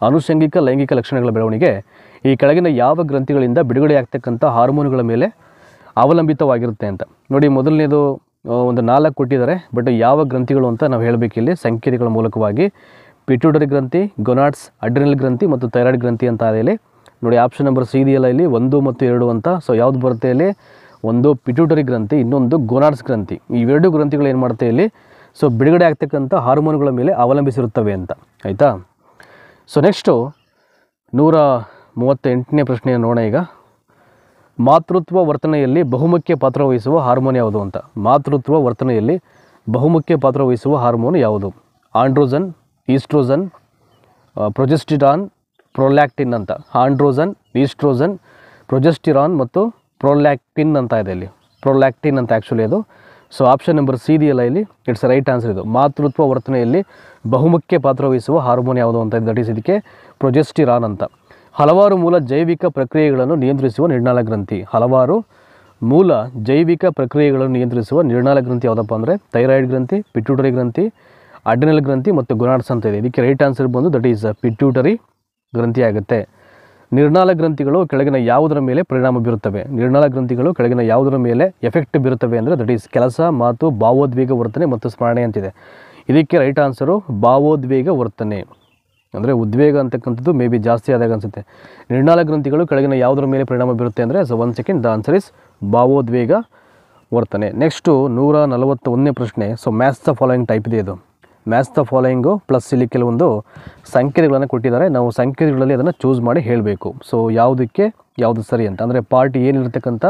ಆನುಷಂಗಿಕ ಲೈಂಗಿಕ ಲಕ್ಷಣಗಳ ಬೆಳವಣಿಗೆ ಈ ಕೆಳಗಿನ ಯಾವ ಗ್ರಂಥಿಗಳಿಂದ ಬಿಡುಗಡೆ ಆಗ್ತಕ್ಕಂಥ ಹಾರ್ಮೋನುಗಳ ಮೇಲೆ ಅವಲಂಬಿತವಾಗಿರುತ್ತೆ ಅಂತ ನೋಡಿ. ಮೊದಲನೇದು ಒಂದು 4 ಕೊಟ್ಟಿದ್ದಾರೆ, ಬಟ್ ಯಾವ ಗ್ರಂಥಿಗಳು ಅಂತ ನಾವು ಹೇಳಬೇಕಿಲ್ಲಿ ಸಂಕೇತಗಳ ಮೂಲಕವಾಗಿ. ಪಿಟ್ಯೂಟರಿ ಗ್ರಂಥಿ, ಗೊನಾಡ್ಸ್, ಅಡ್ರಿನಲ್ ಗ್ರಂಥಿ ಮತ್ತು ಥೈರಾಯ್ಡ್ ಗ್ರಂಥಿ ಅಂತ ಇದೆ. ನೋಡಿ ಆಪ್ಷನ್ ನಂಬರ್ ಸಿ ಇದೆಯಲ್ಲ ಇಲ್ಲಿ 1 ಮತ್ತು 2 ಅಂತ. ಸೊ ಯಾವುದು ಬರುತ್ತೆ ಇಲ್ಲಿ? ಒಂದು ಪಿಟ್ಯೂಟರಿ ಗ್ರಂಥಿ, ಇನ್ನೊಂದು ಗೊನಾಡ್ಸ್ ಗ್ರಂಥಿ. ಇವೆರಡು ಗ್ರಂಥಿಗಳು ಏನು ಮಾಡುತ್ತೆ ಇಲ್ಲಿ? ಸೊ ಬಿಡುಗಡೆ ಆಗ್ತಕ್ಕಂಥ ಹಾರ್ಮೋನುಗಳ ಮೇಲೆ ಅವಲಂಬಿಸಿರುತ್ತವೆ ಅಂತ, ಆಯಿತಾ. ಸೊ ನೆಕ್ಸ್ಟು 138ನೇ ಪ್ರಶ್ನೆಯನ್ನು ನೋಡೋಣ ಈಗ. ಮಾತೃತ್ವ ವರ್ತನೆಯಲ್ಲಿ ಬಹುಮುಖ್ಯ ಪಾತ್ರ ವಹಿಸುವ ಹಾರ್ಮೋನ್ ಯಾವುದು ಅಂತ. ಮಾತೃತ್ವ ವರ್ತನೆಯಲ್ಲಿ ಬಹುಮುಖ್ಯ ಪಾತ್ರ ವಹಿಸುವ ಹಾರ್ಮೋನ್ ಯಾವುದು? ಆಂಡ್ರೋಜನ್, ಈಸ್ಟ್ರೋಜನ್, ಪ್ರೊಜೆಸ್ಟಿರಾನ್, ಪ್ರೊಲ್ಯಾಕ್ಟಿನ್ ಅಂತ. ಆಂಡ್ರೋಜನ್, ಈಸ್ಟ್ರೋಜನ್, ಪ್ರೊಜೆಸ್ಟಿರಾನ್ ಮತ್ತು ಪ್ರೊಲ್ಯಾಕ್ಟಿನ್ ಅಂತ ಇದೆ ಇಲ್ಲಿ. ಪ್ರೊಲ್ಯಾಕ್ಟಿನ್ ಅಂತ ಆ್ಯಕ್ಚುಲಿ ಅದು. ಸೊ ಆಪ್ಷನ್ ನಂಬರ್ ಸಿ ಇದೆಯಲ್ಲ ಇಲ್ಲಿ, ಇಟ್ಸ್ ರೈಟ್ ಆನ್ಸರ್ ಇದು. ಮಾತೃತ್ವ ವರ್ತನೆಯಲ್ಲಿ ಬಹುಮುಖ್ಯ ಪಾತ್ರ ವಹಿಸುವ ಹಾರ್ಮೋನ್ ಯಾವುದು ಅಂತ ದಟ್ ಈಸ್ ಇದಕ್ಕೆ ಪ್ರೊಜೆಸ್ಟಿರಾನ್ ಅಂತ. ಹಲವಾರು ಮೂಲ ಜೈವಿಕ ಪ್ರಕ್ರಿಯೆಗಳನ್ನು ನಿಯಂತ್ರಿಸುವ ನಿರ್ನಾಳ ಗ್ರಂಥಿ. ಹಲವಾರು ಮೂಲ ಜೈವಿಕ ಪ್ರಕ್ರಿಯೆಗಳನ್ನು ನಿಯಂತ್ರಿಸುವ ನಿರ್ನಾಳ ಗ್ರಂಥಿ ಯಾವುದಪ್ಪ ಅಂದರೆ ಥೈರಾಯ್ಡ್ ಗ್ರಂಥಿ, ಪಿಟ್ಯೂಟರಿ ಗ್ರಂಥಿ, ಅಡ್ರಿನಲ್ ಗ್ರಂಥಿ ಮತ್ತು ಗೊನಾಡ್ಸ್ ಅಂತ ಇದೆ. ಇದಕ್ಕೆ ರೈಟ್ ಆನ್ಸರ್ ಬಂದು ದಟ್ ಈಸ್ ಪಿಟ್ಯೂಟರಿ ಗ್ರಂಥಿ ಆಗುತ್ತೆ. ನಿರ್ನಾಳ ಗ್ರಂಥಿಗಳು ಕೆಳಗಿನ ಯಾವುದರ ಮೇಲೆ ಪರಿಣಾಮ ಬೀರುತ್ತವೆ? ನಿರ್ನಾಳ ಗ್ರಂಥಿಗಳು ಕೆಳಗಿನ ಯಾವುದರ ಮೇಲೆ ಎಫೆಕ್ಟ್ ಬೀರುತ್ತವೆ ಅಂದರೆ ದಟ್ ಈಸ್ ಕೆಲಸ, ಮಾತು, ಭಾವೋದ್ವೇಗ ವರ್ತನೆ ಮತ್ತು ಸ್ಮರಣೆ ಅಂತಿದೆ. ಇದಕ್ಕೆ ರೈಟ್ ಆನ್ಸರು ಭಾವೋದ್ವೇಗ ವರ್ತನೆ. ಅಂದರೆ ಉದ್ವೇಗ ಅಂತಕ್ಕಂಥದ್ದು ಮೇ ಬಿ ಜಾಸ್ತಿ ಆದಾಗ ಅನಿಸುತ್ತೆ. ನಿರ್ನಾಳ ಗ್ರಂಥಿಗಳು ಕೆಳಗಿನ ಯಾವುದರ ಮೇಲೆ ಪರಿಣಾಮ ಬೀರುತ್ತೆ ಅಂದರೆ so 1 second, the answer is ಭಾವೋದ್ವೇಗ ವರ್ತನೆ. ನೆಕ್ಸ್ಟು 141ನೇ ಪ್ರಶ್ನೆ. So match the following type ಇದೆ ಇದು. ಮ್ಯಾಚ್ ದ ಫಾಲೋಯಿಂಗು ಪ್ಲಸ್ ಇಲ್ಲಿ ಕೆಲವೊಂದು ಸಂಕೇತಗಳನ್ನು ಕೊಟ್ಟಿದ್ದಾರೆ. ನಾವು ಸಂಕೇತಗಳಲ್ಲಿ ಅದನ್ನು ಚೂಸ್ ಮಾಡಿ ಹೇಳಬೇಕು. ಸೊ ಯಾವುದಕ್ಕೆ ಯಾವುದು ಸರಿ ಅಂತ. ಅಂದರೆ ಪಾರ್ಟ್ ಏನಿರ್ತಕ್ಕಂಥ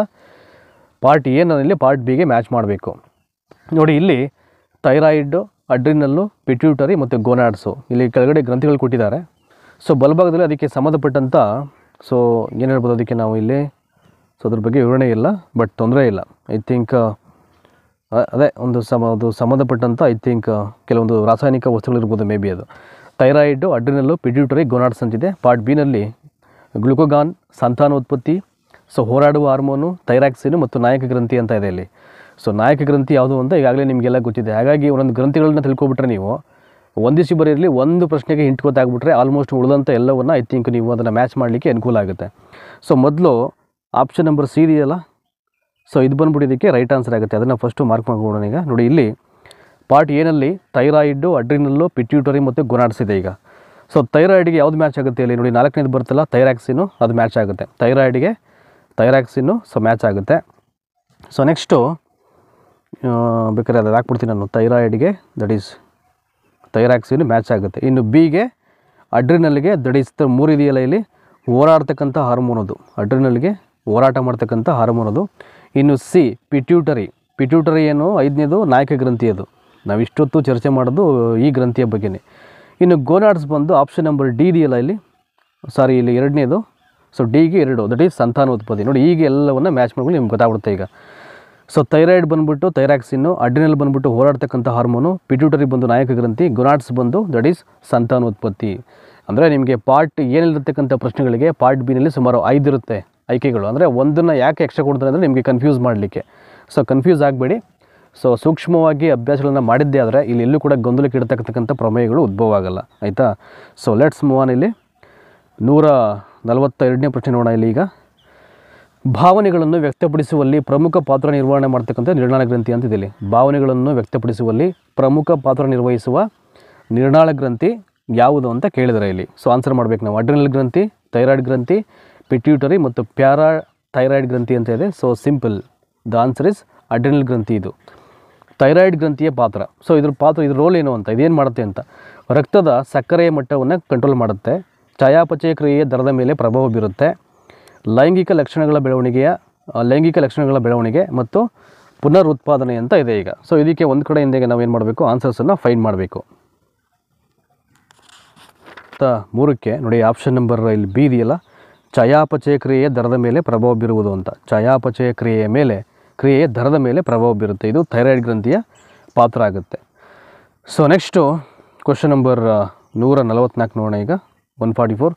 ಪಾರ್ಟ್ ಎನಲ್ಲಿ ಪಾರ್ಟ್ ಬಿಗೆ ಮ್ಯಾಚ್ ಮಾಡಬೇಕು. ನೋಡಿ ಇಲ್ಲಿ ಥೈರಾಯ್ಡು, ಅಡ್ರಿನಲ್ಲು, ಪಿಟ್ಯೂಟರಿ ಮತ್ತು ಗೋನಾಡ್ಸು ಇಲ್ಲಿ ಕೆಳಗಡೆ ಗ್ರಂಥಿಗಳು ಕೊಟ್ಟಿದ್ದಾರೆ. ಸೊ ಬಲಭಾಗದಲ್ಲಿ ಅದಕ್ಕೆ ಸಂಬಂಧಪಟ್ಟಂಥ ಸೊ ಏನು ಹೇಳ್ಬೋದು ಅದಕ್ಕೆ ನಾವು ಇಲ್ಲಿ. ಸೊ ಅದ್ರ ಬಗ್ಗೆ ವಿವರಣೆ ಇಲ್ಲ, ಬಟ್ ತೊಂದರೆ ಇಲ್ಲ. ಐ ಥಿಂಕ್ ಅದೇ ಒಂದು ಸಂಬಂಧಪಟ್ಟಂಥ ಐ ಥಿಂಕ್ ಕೆಲವೊಂದು ರಾಸಾಯನಿಕ ವಸ್ತುಗಳಿರ್ಬೋದು ಮೇ ಬಿ ಅದು. ಥೈರಾಯ್ಡು, ಅಡ್ರಿನಲ್ಲು, ಪಿಟ್ಯೂಟರಿ, ಗೋನಾಡ್ಸ್ ಅಂತಿದೆ. ಪಾರ್ಟ್ ಬಿನಲ್ಲಿ ಗ್ಲುಕೋಗಾನ್, ಸಂತಾನೋತ್ಪತ್ತಿ, ಸೊ ಹೋರಾಡುವ ಹಾರ್ಮೋನು, ಥೈರಾಕ್ಸಿನು ಮತ್ತು ನಾಯಕ ಗ್ರಂಥಿ ಅಂತ ಇದೆ ಇಲ್ಲಿ. ಸೊ ನಾಯಕ ಗ್ರಂಥಿ ಯಾವುದು ಅಂತ ಈಗಾಗಲೇ ನಿಮಗೆಲ್ಲ ಗೊತ್ತಿದೆ. ಹಾಗಾಗಿ ಒಂದೊಂದು ಗ್ರಂಥಿಗಳನ್ನ ತಿಳ್ಕೊಬಿಟ್ರೆ ನೀವು ಒಂದಿಷ್ಟು ಬರೀಲಿ ಒಂದು ಪ್ರಶ್ನೆಗೆ ಹಿಂಟ್ ಗೊತ್ತಾಗ್ಬಿಟ್ರೆ ಆಲ್ಮೋಸ್ಟ್ ಉಳಿದಂಥ ಎಲ್ಲವನ್ನು ಐ ಥಿಂಕ್ ನೀವು ಅದನ್ನು ಮ್ಯಾಚ್ ಮಾಡಲಿಕ್ಕೆ ಅನುಕೂಲ ಆಗುತ್ತೆ. ಸೊ ಮೊದಲು ಆಪ್ಷನ್ ನಂಬರ್ ಸಿ ಇದೆಯಲ್ಲ, ಸೊ ಇದು ಬಂದ್ಬಿಟ್ಟಿದ್ದಕ್ಕೆ ರೈಟ್ ಆನ್ಸರ್ ಆಗುತ್ತೆ. ಅದನ್ನು ಫಸ್ಟು ಮಾರ್ಕ್ ಮಾಡ್ಕೊಳ್ಳೋಣ ಈಗ. ನೋಡಿ ಇಲ್ಲಿ ಪಾರ್ಟ್ ಎನಲ್ಲಿ ಥೈರಾಯ್ಡು, ಅಡ್ರಿನಲ್ಲು, ಪಿಟ್ಯೂಟರಿ ಮತ್ತು ಗೊನಾಡ್ಸ್ ಇದೆ ಈಗ. ಸೊ ಥೈರಾಯ್ಡಿಗೆ ಯಾವುದು ಮ್ಯಾಚ್ ಆಗುತ್ತೆ ಇಲ್ಲಿ? ನೋಡಿ 4ನೇದು ಬರ್ತಲ್ಲ ಥೈರಾಕ್ಸಿನು, ಅದು ಮ್ಯಾಚ್ ಆಗುತ್ತೆ. ಥೈರಾಯ್ಡಿಗೆ ಥೈರಾಕ್ಸಿನು ಸೊ ಮ್ಯಾಚ್ ಆಗುತ್ತೆ. ಸೊ ನೆಕ್ಸ್ಟು ಬೇಕಾದ್ರೆ ಅದು ಹಾಕ್ಬಿಡ್ತೀನಿ ನಾನು. ಥೈರಾಯ್ಡ್ಗೆ ದಟ್ ಈಸ್ ಥೈರಾಕ್ಸಿನು ಮ್ಯಾಚ್ ಆಗುತ್ತೆ. ಇನ್ನು ಬಿಗೆ ಅಡ್ರಿನಲ್ಗೆ ದಟ್ ಈಸ್ 3 ಇದೆಯಲ್ಲ ಇಲ್ಲಿ, ಹೋರಾಡ್ತಕ್ಕಂಥ ಹಾರ್ಮೋನ್ ಅದು. ಅಡ್ರಿನಲ್ಗೆ ಹೋರಾಟ ಮಾಡ್ತಕ್ಕಂಥ ಹಾರ್ಮೋನ್ ಅದು. ಇನ್ನು ಸಿ ಪಿಟ್ಯೂಟರಿ. ಪಿಟ್ಯೂಟರಿ ಏನು 5ನೇದು ನಾಯಕ ಗ್ರಂಥಿ ಅದು. ನಾವು ಇಷ್ಟೊತ್ತು ಚರ್ಚೆ ಮಾಡೋದು ಈ ಗ್ರಂಥಿಯ ಬಗ್ಗೆನೇ. ಇನ್ನು ಗೋನಾಡ್ಸ್ ಬಂದು ಆಪ್ಷನ್ ನಂಬರ್ ಡಿ ಇದೆಯಲ್ಲ ಇಲ್ಲಿ, ಸಾರಿ ಇಲ್ಲಿ 2ನೇದು. ಸೊ ಡಿಗೆ 2 ದಟ್ ಈಸ್ ಸಂತಾನೋತ್ಪತ್ತಿ. ನೋಡಿ ಈಗ ಎಲ್ಲವನ್ನು ಮ್ಯಾಚ್ ಮಾಡ್ಕೊಂಡು ನಿಮ್ಗೆ ಗೊತ್ತಾಗ್ಬಿಡುತ್ತೆ ಈಗ. ಸೊ ಥೈರಾಯ್ಡ್ ಬಂದುಬಿಟ್ಟು ಥೈರಾಕ್ಸಿನ್ನು, ಅಡ್ರಿನಲ್ ಬಂದುಬಿಟ್ಟು ಹೋರಾಡ್ತಕ್ಕಂಥ ಹಾರ್ಮೋನು, ಪಿಟ್ಯೂಟರಿ ಬಂದು ನಾಯಕ ಗ್ರಂಥಿ, ಗೊನಾಡ್ಸ್ ಬಂದು ದಟ್ ಈಸ್ ಸಂತಾನೋತ್ಪತ್ತಿ. ಅಂದರೆ ನಿಮಗೆ ಪಾರ್ಟ್ ಏನಿರ್ತಕ್ಕಂಥ ಪ್ರಶ್ನೆಗಳಿಗೆ ಪಾರ್ಟ್ ಬಿನಲ್ಲಿ ಸುಮಾರು 5 ಇರುತ್ತೆ ಆಯ್ಕೆಗಳು. ಅಂದರೆ ಒಂದನ್ನು ಯಾಕೆ ಎಕ್ಸ್ಟ್ರಾ ಕೊಡ್ತಾರೆ ಅಂದರೆ ನಿಮಗೆ ಕನ್ಫ್ಯೂಸ್ ಮಾಡಲಿಕ್ಕೆ. ಸೊ ಕನ್ಫ್ಯೂಸ್ ಆಗಬೇಡಿ. ಸೊ ಸೂಕ್ಷ್ಮವಾಗಿ ಅಭ್ಯಾಸಗಳನ್ನು ಮಾಡಿದ್ದೇ ಆದರೆ ಇಲ್ಲಿ ಎಲ್ಲೂ ಕೂಡ ಗೊಂದಲಕ್ಕೆ ಇಡತಕ್ಕಂಥ ಪ್ರಮೇಯಗಳು ಉದ್ಭವ ಆಗಲ್ಲ, ಆಯಿತಾ. So let's move on. ಇಲ್ಲಿ 142ನೇ ಪ್ರಶ್ನೆ ನೋಡೋಣ ಇಲ್ಲಿ ಈಗ. ಭಾವನೆಗಳನ್ನು ವ್ಯಕ್ತಪಡಿಸುವಲ್ಲಿ ಪ್ರಮುಖ ಪಾತ್ರ ನಿರ್ವಹಣೆ ಮಾಡ್ತಕ್ಕಂಥ ನಿರ್ನಾಳ ಗ್ರಂಥಿ ಅಂತಿದೆ ಇಲ್ಲಿ. ಭಾವನೆಗಳನ್ನು ವ್ಯಕ್ತಪಡಿಸುವಲ್ಲಿ ಪ್ರಮುಖ ಪಾತ್ರ ನಿರ್ವಹಿಸುವ ನಿರ್ನಾಳ ಗ್ರಂಥಿ ಯಾವುದು ಅಂತ ಕೇಳಿದರೆ ಇಲ್ಲಿ. ಸೊ ಆನ್ಸರ್ ಮಾಡಬೇಕು ನಾವು. ಅಡ್ರಿನಲ್ ಗ್ರಂಥಿ, ಥೈರಾಯ್ಡ್ ಗ್ರಂಥಿ, ಪಿಟ್ಯೂಟರಿ ಮತ್ತು ಪ್ಯಾರಾ ಥೈರಾಯ್ಡ್ ಗ್ರಂಥಿ ಅಂತ ಇದೆ. So simple, the answer is adrenal ಗ್ರಂಥಿ. ಇದು ಥೈರಾಯ್ಡ್ ಗ್ರಂಥಿಯ ಪಾತ್ರ. ಸೊ ಇದ್ರ ರೋಲ್ ಏನು ಅಂತ, ಇದೇನು ಮಾಡುತ್ತೆ ಅಂತ. ರಕ್ತದ ಸಕ್ಕರೆಯ ಮಟ್ಟವನ್ನು ಕಂಟ್ರೋಲ್ ಮಾಡುತ್ತೆ, ಚಯಾಪಚಯ ಕ್ರಿಯೆಯ ದರದ ಮೇಲೆ ಪ್ರಭಾವ ಬೀರುತ್ತೆ, ಲೈಂಗಿಕ ಲಕ್ಷಣಗಳ ಬೆಳವಣಿಗೆ ಮತ್ತು ಪುನರುತ್ಪಾದನೆ ಅಂತ ಇದೆ ಈಗ. ಸೊ ಇದಕ್ಕೆ ಒಂದು ಕಡೆಯಿಂದ ನಾವೇನು ಮಾಡಬೇಕು, ಆನ್ಸರ್ಸನ್ನು ಫೈಂಡ್ ಮಾಡಬೇಕು. 3ಕ್ಕೆ ನೋಡಿ ಆಪ್ಷನ್ ನಂಬರ್ ಇಲ್ಲಿ ಬಿ ಇದೆಯಲ್ಲ, ಚಯಾಪಚಯ ಕ್ರಿಯೆಯ ದರದ ಮೇಲೆ ಪ್ರಭಾವ ಬೀರುವುದು ಅಂತ. ಚಯಾಪಚಯ ಕ್ರಿಯೆಯ ದರದ ಮೇಲೆ ಪ್ರಭಾವ ಬೀರುತ್ತೆ. ಇದು ಥೈರಾಯ್ಡ್ ಗ್ರಂಥಿಯ ಪಾತ್ರ ಆಗುತ್ತೆ. ಸೊ ನೆಕ್ಸ್ಟು ಕ್ವಶನ್ ನಂಬರ್ 144 ನೋಡೋಣ ಈಗ. 144.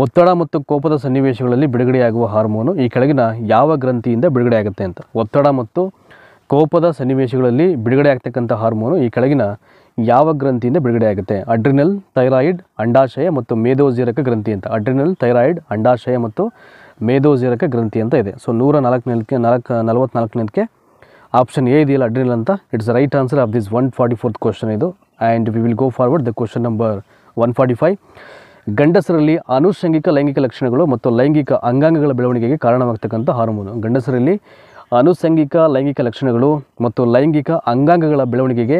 ಒತ್ತಡ ಮತ್ತು ಕೋಪದ ಸನ್ನಿವೇಶಗಳಲ್ಲಿ ಬಿಡುಗಡೆಯಾಗುವ ಹಾರ್ಮೋನು ಈ ಕೆಳಗಿನ ಯಾವ ಗ್ರಂಥಿಯಿಂದ ಬಿಡುಗಡೆ ಆಗುತ್ತೆ ಅಂತ. ಒತ್ತಡ ಮತ್ತು ಕೋಪದ ಸನ್ನಿವೇಶಗಳಲ್ಲಿ ಬಿಡುಗಡೆ ಆಗ್ತಕ್ಕಂಥ ಹಾರ್ಮೋನು ಈ ಕೆಳಗಿನ ಯಾವ ಗ್ರಂಥಿಯಿಂದ ಬಿಡುಗಡೆ ಆಗುತ್ತೆ? ಅಡ್ರಿನಲ್, ಥೈರಾಯ್ಡ್, ಅಂಡಾಶಯ ಮತ್ತು ಮೇದೋಜೀರಕ ಗ್ರಂಥಿ ಅಂತ. ಅಡ್ರಿನಲ್, ಥೈರಾಯ್ಡ್, ಅಂಡಾಶಯ ಮತ್ತು ಮೇದೋಜೀರಕ ಗ್ರಂಥಿ ಅಂತ ಇದೆ. ಸೊ 144ನೇದಕ್ಕೆ ಆಪ್ಷನ್ ಎ ಇದೆಯಲ್ಲ ಅಡ್ರಿನಲ್ ಅಂತ, it's right answer of this 144th question ಇದು. And we will go forward the question number 145. ಗಂಡಸರಲ್ಲಿ ಆನುಷಂಗಿಕ ಲೈಂಗಿಕ ಲಕ್ಷಣಗಳು ಮತ್ತು ಲೈಂಗಿಕ ಅಂಗಾಂಗಗಳ ಬೆಳವಣಿಗೆಗೆ ಕಾರಣವಾಗ್ತಕ್ಕಂಥ ಹಾರ್ಮೋನು. ಗಂಡಸರಲ್ಲಿ ಆನುಷಂಗಿಕ ಲೈಂಗಿಕ ಲಕ್ಷಣಗಳು ಮತ್ತು ಲೈಂಗಿಕ ಅಂಗಾಂಗಗಳ ಬೆಳವಣಿಗೆಗೆ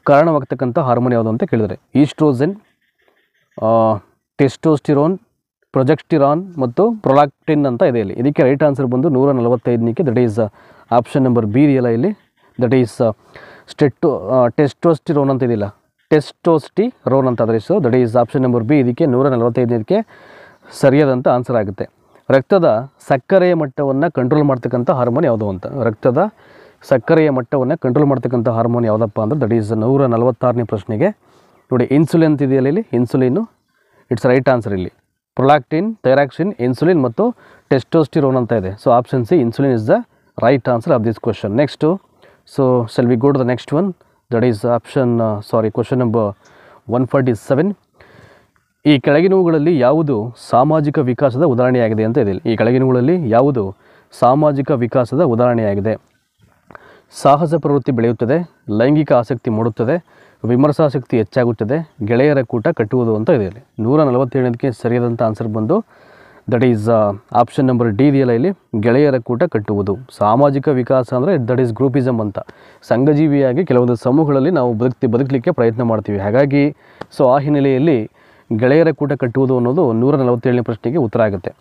ಕಾರಣವಾಗ್ತಕ್ಕಂಥ ಹಾರ್ಮೋನ್ ಯಾವುದು ಅಂತ ಕೇಳಿದರೆ ಈಸ್ಟ್ರೋಜನ್, ಟೆಸ್ಟೋಸ್ಟಿರೋನ್, ಪ್ರೊಜೆಸ್ಟಿರಾನ್ ಮತ್ತು ಪ್ರೊಲಾಕ್ಟಿನ್ ಅಂತ ಇದೆ ಇಲ್ಲಿ. ಇದಕ್ಕೆ ರೈಟ್ ಆನ್ಸರ್ ಬಂದು 145ನೇಕ್ಕೆ, that is option number B ಇದೆಯಲ್ಲ ಇಲ್ಲಿ, ದಟ್ ಈಸ್ ಟೆಸ್ಟೋಸ್ಟಿರೋನ್ ಅಂತ ಇದೆಯಲ್ಲ, ಟೆಸ್ಟೋಸ್ಟಿರೋನ್ ಅಂತ ಅದರ ಹೆಸರು, that is option number B. ಇದಕ್ಕೆ 145ನೇದಕ್ಕೆ ಸರಿಯಾದಂಥ ಆನ್ಸರ್ ಆಗುತ್ತೆ. ರಕ್ತದ ಸಕ್ಕರೆಯ ಮಟ್ಟವನ್ನು ಕಂಟ್ರೋಲ್ ಮಾಡ್ತಕ್ಕಂಥ ಹಾರ್ಮೋನ್ ಯಾವುದು ಅಂತ. ರಕ್ತದ ಸಕ್ಕರೆಯ ಮಟ್ಟವನ್ನು ಕಂಟ್ರೋಲ್ ಮಾಡ್ತಕ್ಕಂಥ ಹಾರ್ಮೋನ್ ಯಾವುದಪ್ಪ ಅಂದರೆ ದಟ್ ಈಸ್ 146ನೇ ಪ್ರಶ್ನೆಗೆ ನೋಡಿ, ಇನ್ಸುಲಿನ್ ಅಂತ ಇದೆಯಲ್ಲ ಇಲ್ಲಿ, ಇನ್ಸುಲಿನ್ನು ಇಟ್ಸ್ ರೈಟ್ ಆನ್ಸರ್ ಇಲ್ಲಿ. ಪ್ರೊಲಾಕ್ಟಿನ್, ಥೈರಾಕ್ಸಿನ್, ಇನ್ಸುಲಿನ್ ಮತ್ತು ಟೆಸ್ಟೋಸ್ಟಿರೋನ್ ಅಂತ ಇದೆ. So option C, insulin is the right answer of this question. Next, so shall we go to the next one, that is question number 147. ಈ ಕೆಳಗಿನವುಗಳಲ್ಲಿ ಯಾವುದು ಸಾಮಾಜಿಕ ವಿಕಾಸದ ಉದಾಹರಣೆಯಾಗಿದೆ ಅಂತ ಇದೆ. ಈ ಕೆಳಗಿನವುಗಳಲ್ಲಿ ಯಾವುದು ಸಾಮಾಜಿಕ ವಿಕಾಸದ ಉದಾಹರಣೆಯಾಗಿದೆ? ಸಾಹಸ ಪ್ರವೃತ್ತಿ ಬೆಳೆಯುತ್ತದೆ, ಲೈಂಗಿಕ ಆಸಕ್ತಿ ಮೂಡುತ್ತದೆ, ವಿಮರ್ಶಾಸಕ್ತಿ ಹೆಚ್ಚಾಗುತ್ತದೆ, ಗೆಳೆಯರ ಕೂಟ ಕಟ್ಟುವುದು ಅಂತ ಇದೆ ಇಲ್ಲಿ. 147ಕ್ಕೆ ಸರಿಯಾದಂಥ ಆನ್ಸರ್ ಬಂದು that is option number D ಇದೆಯಲ್ಲ ಇಲ್ಲಿ, ಗೆಳೆಯರ ಕೂಟ ಕಟ್ಟುವುದು. ಸಾಮಾಜಿಕ ವಿಕಾಸ ಅಂದರೆ ದಟ್ ಈಸ್ ಗ್ರೂಪಿಸಮ್ ಅಂತ. ಸಂಘಜೀವಿಯಾಗಿ ಕೆಲವೊಂದು ಸಮೂಹಗಳಲ್ಲಿ ನಾವು ಬದುಕಲಿಕ್ಕೆ ಪ್ರಯತ್ನ ಮಾಡ್ತೀವಿ. ಹಾಗಾಗಿ ಸೊ ಆ ಹಿನ್ನೆಲೆಯಲ್ಲಿ ಗೆಳೆಯರ ಕೂಟ ಕಟ್ಟುವುದು ಅನ್ನೋದು 147ನೇ ಪ್ರಶ್ನೆಗೆ ಉತ್ತರ ಆಗುತ್ತೆ.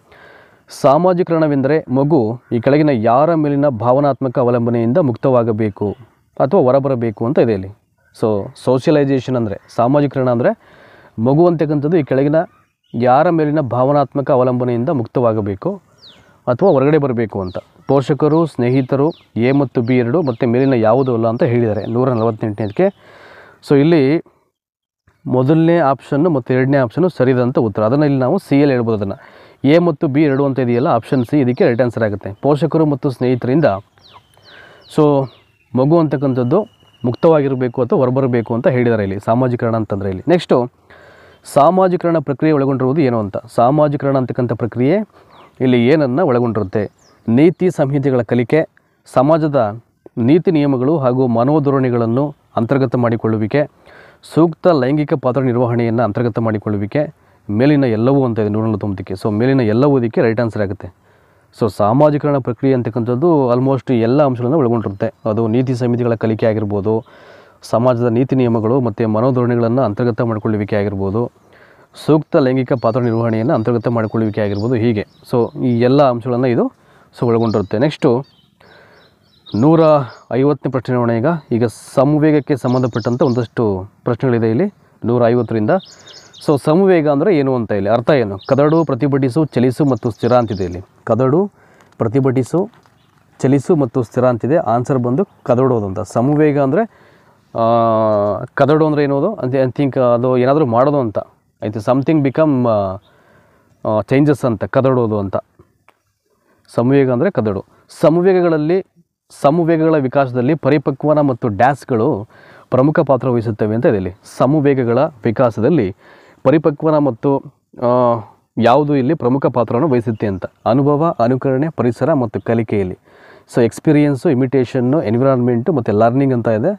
ಸಾಮಾಜೀಕರಣವೆಂದರೆ ಮಗು ಈ ಕೆಳಗಿನ ಯಾರ ಮೇಲಿನ ಭಾವನಾತ್ಮಕ ಅವಲಂಬನೆಯಿಂದ ಮುಕ್ತವಾಗಬೇಕು ಅಥವಾ ಹೊರಬರಬೇಕು ಅಂತ ಇದೆ ಇಲ್ಲಿ. ಸೊ ಸೋಷಿಯಲೈಸೇಷನ್ ಅಂದರೆ, ಸಾಮಾಜೀಕರಣ ಅಂದರೆ ಮಗು ಅಂತಕ್ಕಂಥದ್ದು ಈ ಕೆಳಗಿನ ಯಾರ ಮೇಲಿನ ಭಾವನಾತ್ಮಕ ಅವಲಂಬನೆಯಿಂದ ಮುಕ್ತವಾಗಬೇಕು ಅಥವಾ ಹೊರಗಡೆ ಬರಬೇಕು ಅಂತ. ಪೋಷಕರು, ಸ್ನೇಹಿತರು, ಎ ಮತ್ತು ಬಿ ಎರಡು, ಮತ್ತು ಮೇಲಿನ ಯಾವುದೂ ಅಲ್ಲ ಅಂತ ಹೇಳಿದ್ದಾರೆ 148ನೇದಕ್ಕೆ. ಸೊ ಇಲ್ಲಿ ಮೊದಲನೇ ಆಪ್ಷನ್ನು ಮತ್ತು ಎರಡನೇ ಆಪ್ಷನ್ನು ಸರಿದಂಥ ಉತ್ತರ. ಅದನ್ನು ಇಲ್ಲಿ ನಾವು ಸಿ ಎಲ್ಲಿ ಹೇಳ್ಬೋದು. ಅದನ್ನು ಎ ಮತ್ತು ಬಿ ಎರಡು ಅಂತ ಇದೆಯಲ್ಲ, ಆಪ್ಷನ್ ಸಿ ಇದಕ್ಕೆ ರೈಟ್ ಆನ್ಸರ್ ಆಗುತ್ತೆ. ಪೋಷಕರು ಮತ್ತು ಸ್ನೇಹಿತರಿಂದ ಸೊ ಮಗು ಅಂತಕ್ಕಂಥದ್ದು ಮುಕ್ತವಾಗಿರಬೇಕು ಅಥವಾ ಹೊರಬರಬೇಕು ಅಂತ ಹೇಳಿದ್ದಾರೆ ಇಲ್ಲಿ, ಸಾಮಾಜೀಕರಣ ಅಂತಂದರೆ ಇಲ್ಲಿ. ನೆಕ್ಸ್ಟು, ಸಾಮಾಜೀಕರಣ ಪ್ರಕ್ರಿಯೆ ಒಳಗೊಂಡಿರುವುದು ಏನು ಅಂತ. ಸಾಮಾಜೀಕರಣ ಅಂತಕ್ಕಂಥ ಪ್ರಕ್ರಿಯೆ ಇಲ್ಲಿ ಏನನ್ನು ಒಳಗೊಂಡಿರುತ್ತೆ? ನೀತಿ ಸಂಹಿತೆಗಳ ಕಲಿಕೆ, ಸಮಾಜದ ನೀತಿ ನಿಯಮಗಳು ಹಾಗೂ ಮನೋಧೋರಣೆಗಳನ್ನು ಅಂತರ್ಗತ ಮಾಡಿಕೊಳ್ಳುವಿಕೆ, ಸೂಕ್ತ ಲೈಂಗಿಕ ಪಾತ್ರ ನಿರ್ವಹಣೆಯನ್ನು ಅಂತರ್ಗತ ಮಾಡಿಕೊಳ್ಳುವಿಕೆ, ಮೇಲಿನ ಎಲ್ಲವೂ ಅಂತ ಇದೆ 149ಕ್ಕೆ. ಸೊ ಮೇಲಿನ ಎಲ್ಲವೂ ಇದಕ್ಕೆ ರೈಟ್ ಆನ್ಸರ್ ಆಗುತ್ತೆ. ಸೊ ಸಾಮಾಜೀಕರಣ ಪ್ರಕ್ರಿಯೆ ಅಂತಕ್ಕಂಥದ್ದು ಆಲ್ಮೋಸ್ಟ್ ಎಲ್ಲ ಅಂಶಗಳನ್ನು ಒಳಗೊಂಡಿರುತ್ತೆ. ಅದು ನೀತಿ ಸಮಿತಿಗಳ ಕಲಿಕೆ ಆಗಿರ್ಬೋದು, ಸಮಾಜದ ನೀತಿ ನಿಯಮಗಳು ಮತ್ತು ಮನೋಧೋರಣೆಗಳನ್ನು ಅಂತರ್ಗತ ಮಾಡಿಕೊಳ್ಳುವಿಕೆ ಆಗಿರ್ಬೋದು, ಸೂಕ್ತ ಲೈಂಗಿಕ ಪಾತ್ರ ನಿರ್ವಹಣೆಯನ್ನು ಅಂತರ್ಗತ ಮಾಡಿಕೊಳ್ಳುವಿಕೆ ಆಗಿರ್ಬೋದು, ಹೀಗೆ. ಸೊ ಈ ಎಲ್ಲ ಅಂಶಗಳನ್ನು ಇದು ಒಳಗೊಂಡಿರುತ್ತೆ. ನೆಕ್ಸ್ಟು 150ನೇ ಪ್ರಶ್ನೆ ನೋಡೋಣ. ಈಗ ಸಂವೇಗಕ್ಕೆ ಸಂಬಂಧಪಟ್ಟಂಥ ಒಂದಷ್ಟು ಪ್ರಶ್ನೆಗಳಿದೆ ಇಲ್ಲಿ 150ರಿಂದ. ಸೊ ಸಂವೇಗ ಅಂದರೆ ಏನು ಅಂತ ಇಲ್ಲಿ ಅರ್ಥ ಏನು? ಕದಡು, ಪ್ರತಿಭಟಿಸು, ಚಲಿಸು ಮತ್ತು ಸ್ಥಿರ ಅಂತಿದೆ ಇಲ್ಲಿ. ಕದಡು, ಪ್ರತಿಭಟಿಸು, ಚಲಿಸು ಮತ್ತು ಸ್ಥಿರ ಅಂತಿದೆ. ಆನ್ಸರ್ ಬಂದು ಕದಡೋದು ಅಂತ. ಸಂವೇಗ ಅಂದರೆ ಕದಡು ಅಂದರೆ ಏನೋದು ಐ ಥಿಂಕ್ ಅದು ಏನಾದರೂ ಮಾಡೋದು ಅಂತ ಆಯಿತು. ಸಮಥಿಂಗ್ ಬಿಕಮ್ ಚೇಂಜಸ್ ಅಂತ ಕದಡೋದು ಅಂತ. ಸಂವೇಗ ಅಂದರೆ ಕದಡು. ಸಮವೇಗಗಳ ವಿಕಾಸದಲ್ಲಿ ಪರಿಪಕ್ವನ ಮತ್ತು ಡ್ಯಾಸ್ಗಳು ಪ್ರಮುಖ ಪಾತ್ರ ವಹಿಸುತ್ತವೆ ಅಂತ ಇದೆ ಇಲ್ಲಿ. ಸಮವೇಗಗಳ ವಿಕಾಸದಲ್ಲಿ ಪರಿಪಕ್ವನ ಮತ್ತು ಯಾವುದು ಇಲ್ಲಿ ಪ್ರಮುಖ ಪಾತ್ರವನ್ನು ವಹಿಸುತ್ತೆ ಅಂತ. ಅನುಭವ, ಅನುಕರಣೆ, ಪರಿಸರ ಮತ್ತು ಕಲಿಕೆಯಲ್ಲಿ. ಸೊ ಎಕ್ಸ್ಪೀರಿಯೆನ್ಸು, ಇಮಿಟೇಷನ್ನು, ಎನ್ವಿರಾನ್ಮೆಂಟು ಮತ್ತು ಲರ್ನಿಂಗ್ ಅಂತ ಇದೆ.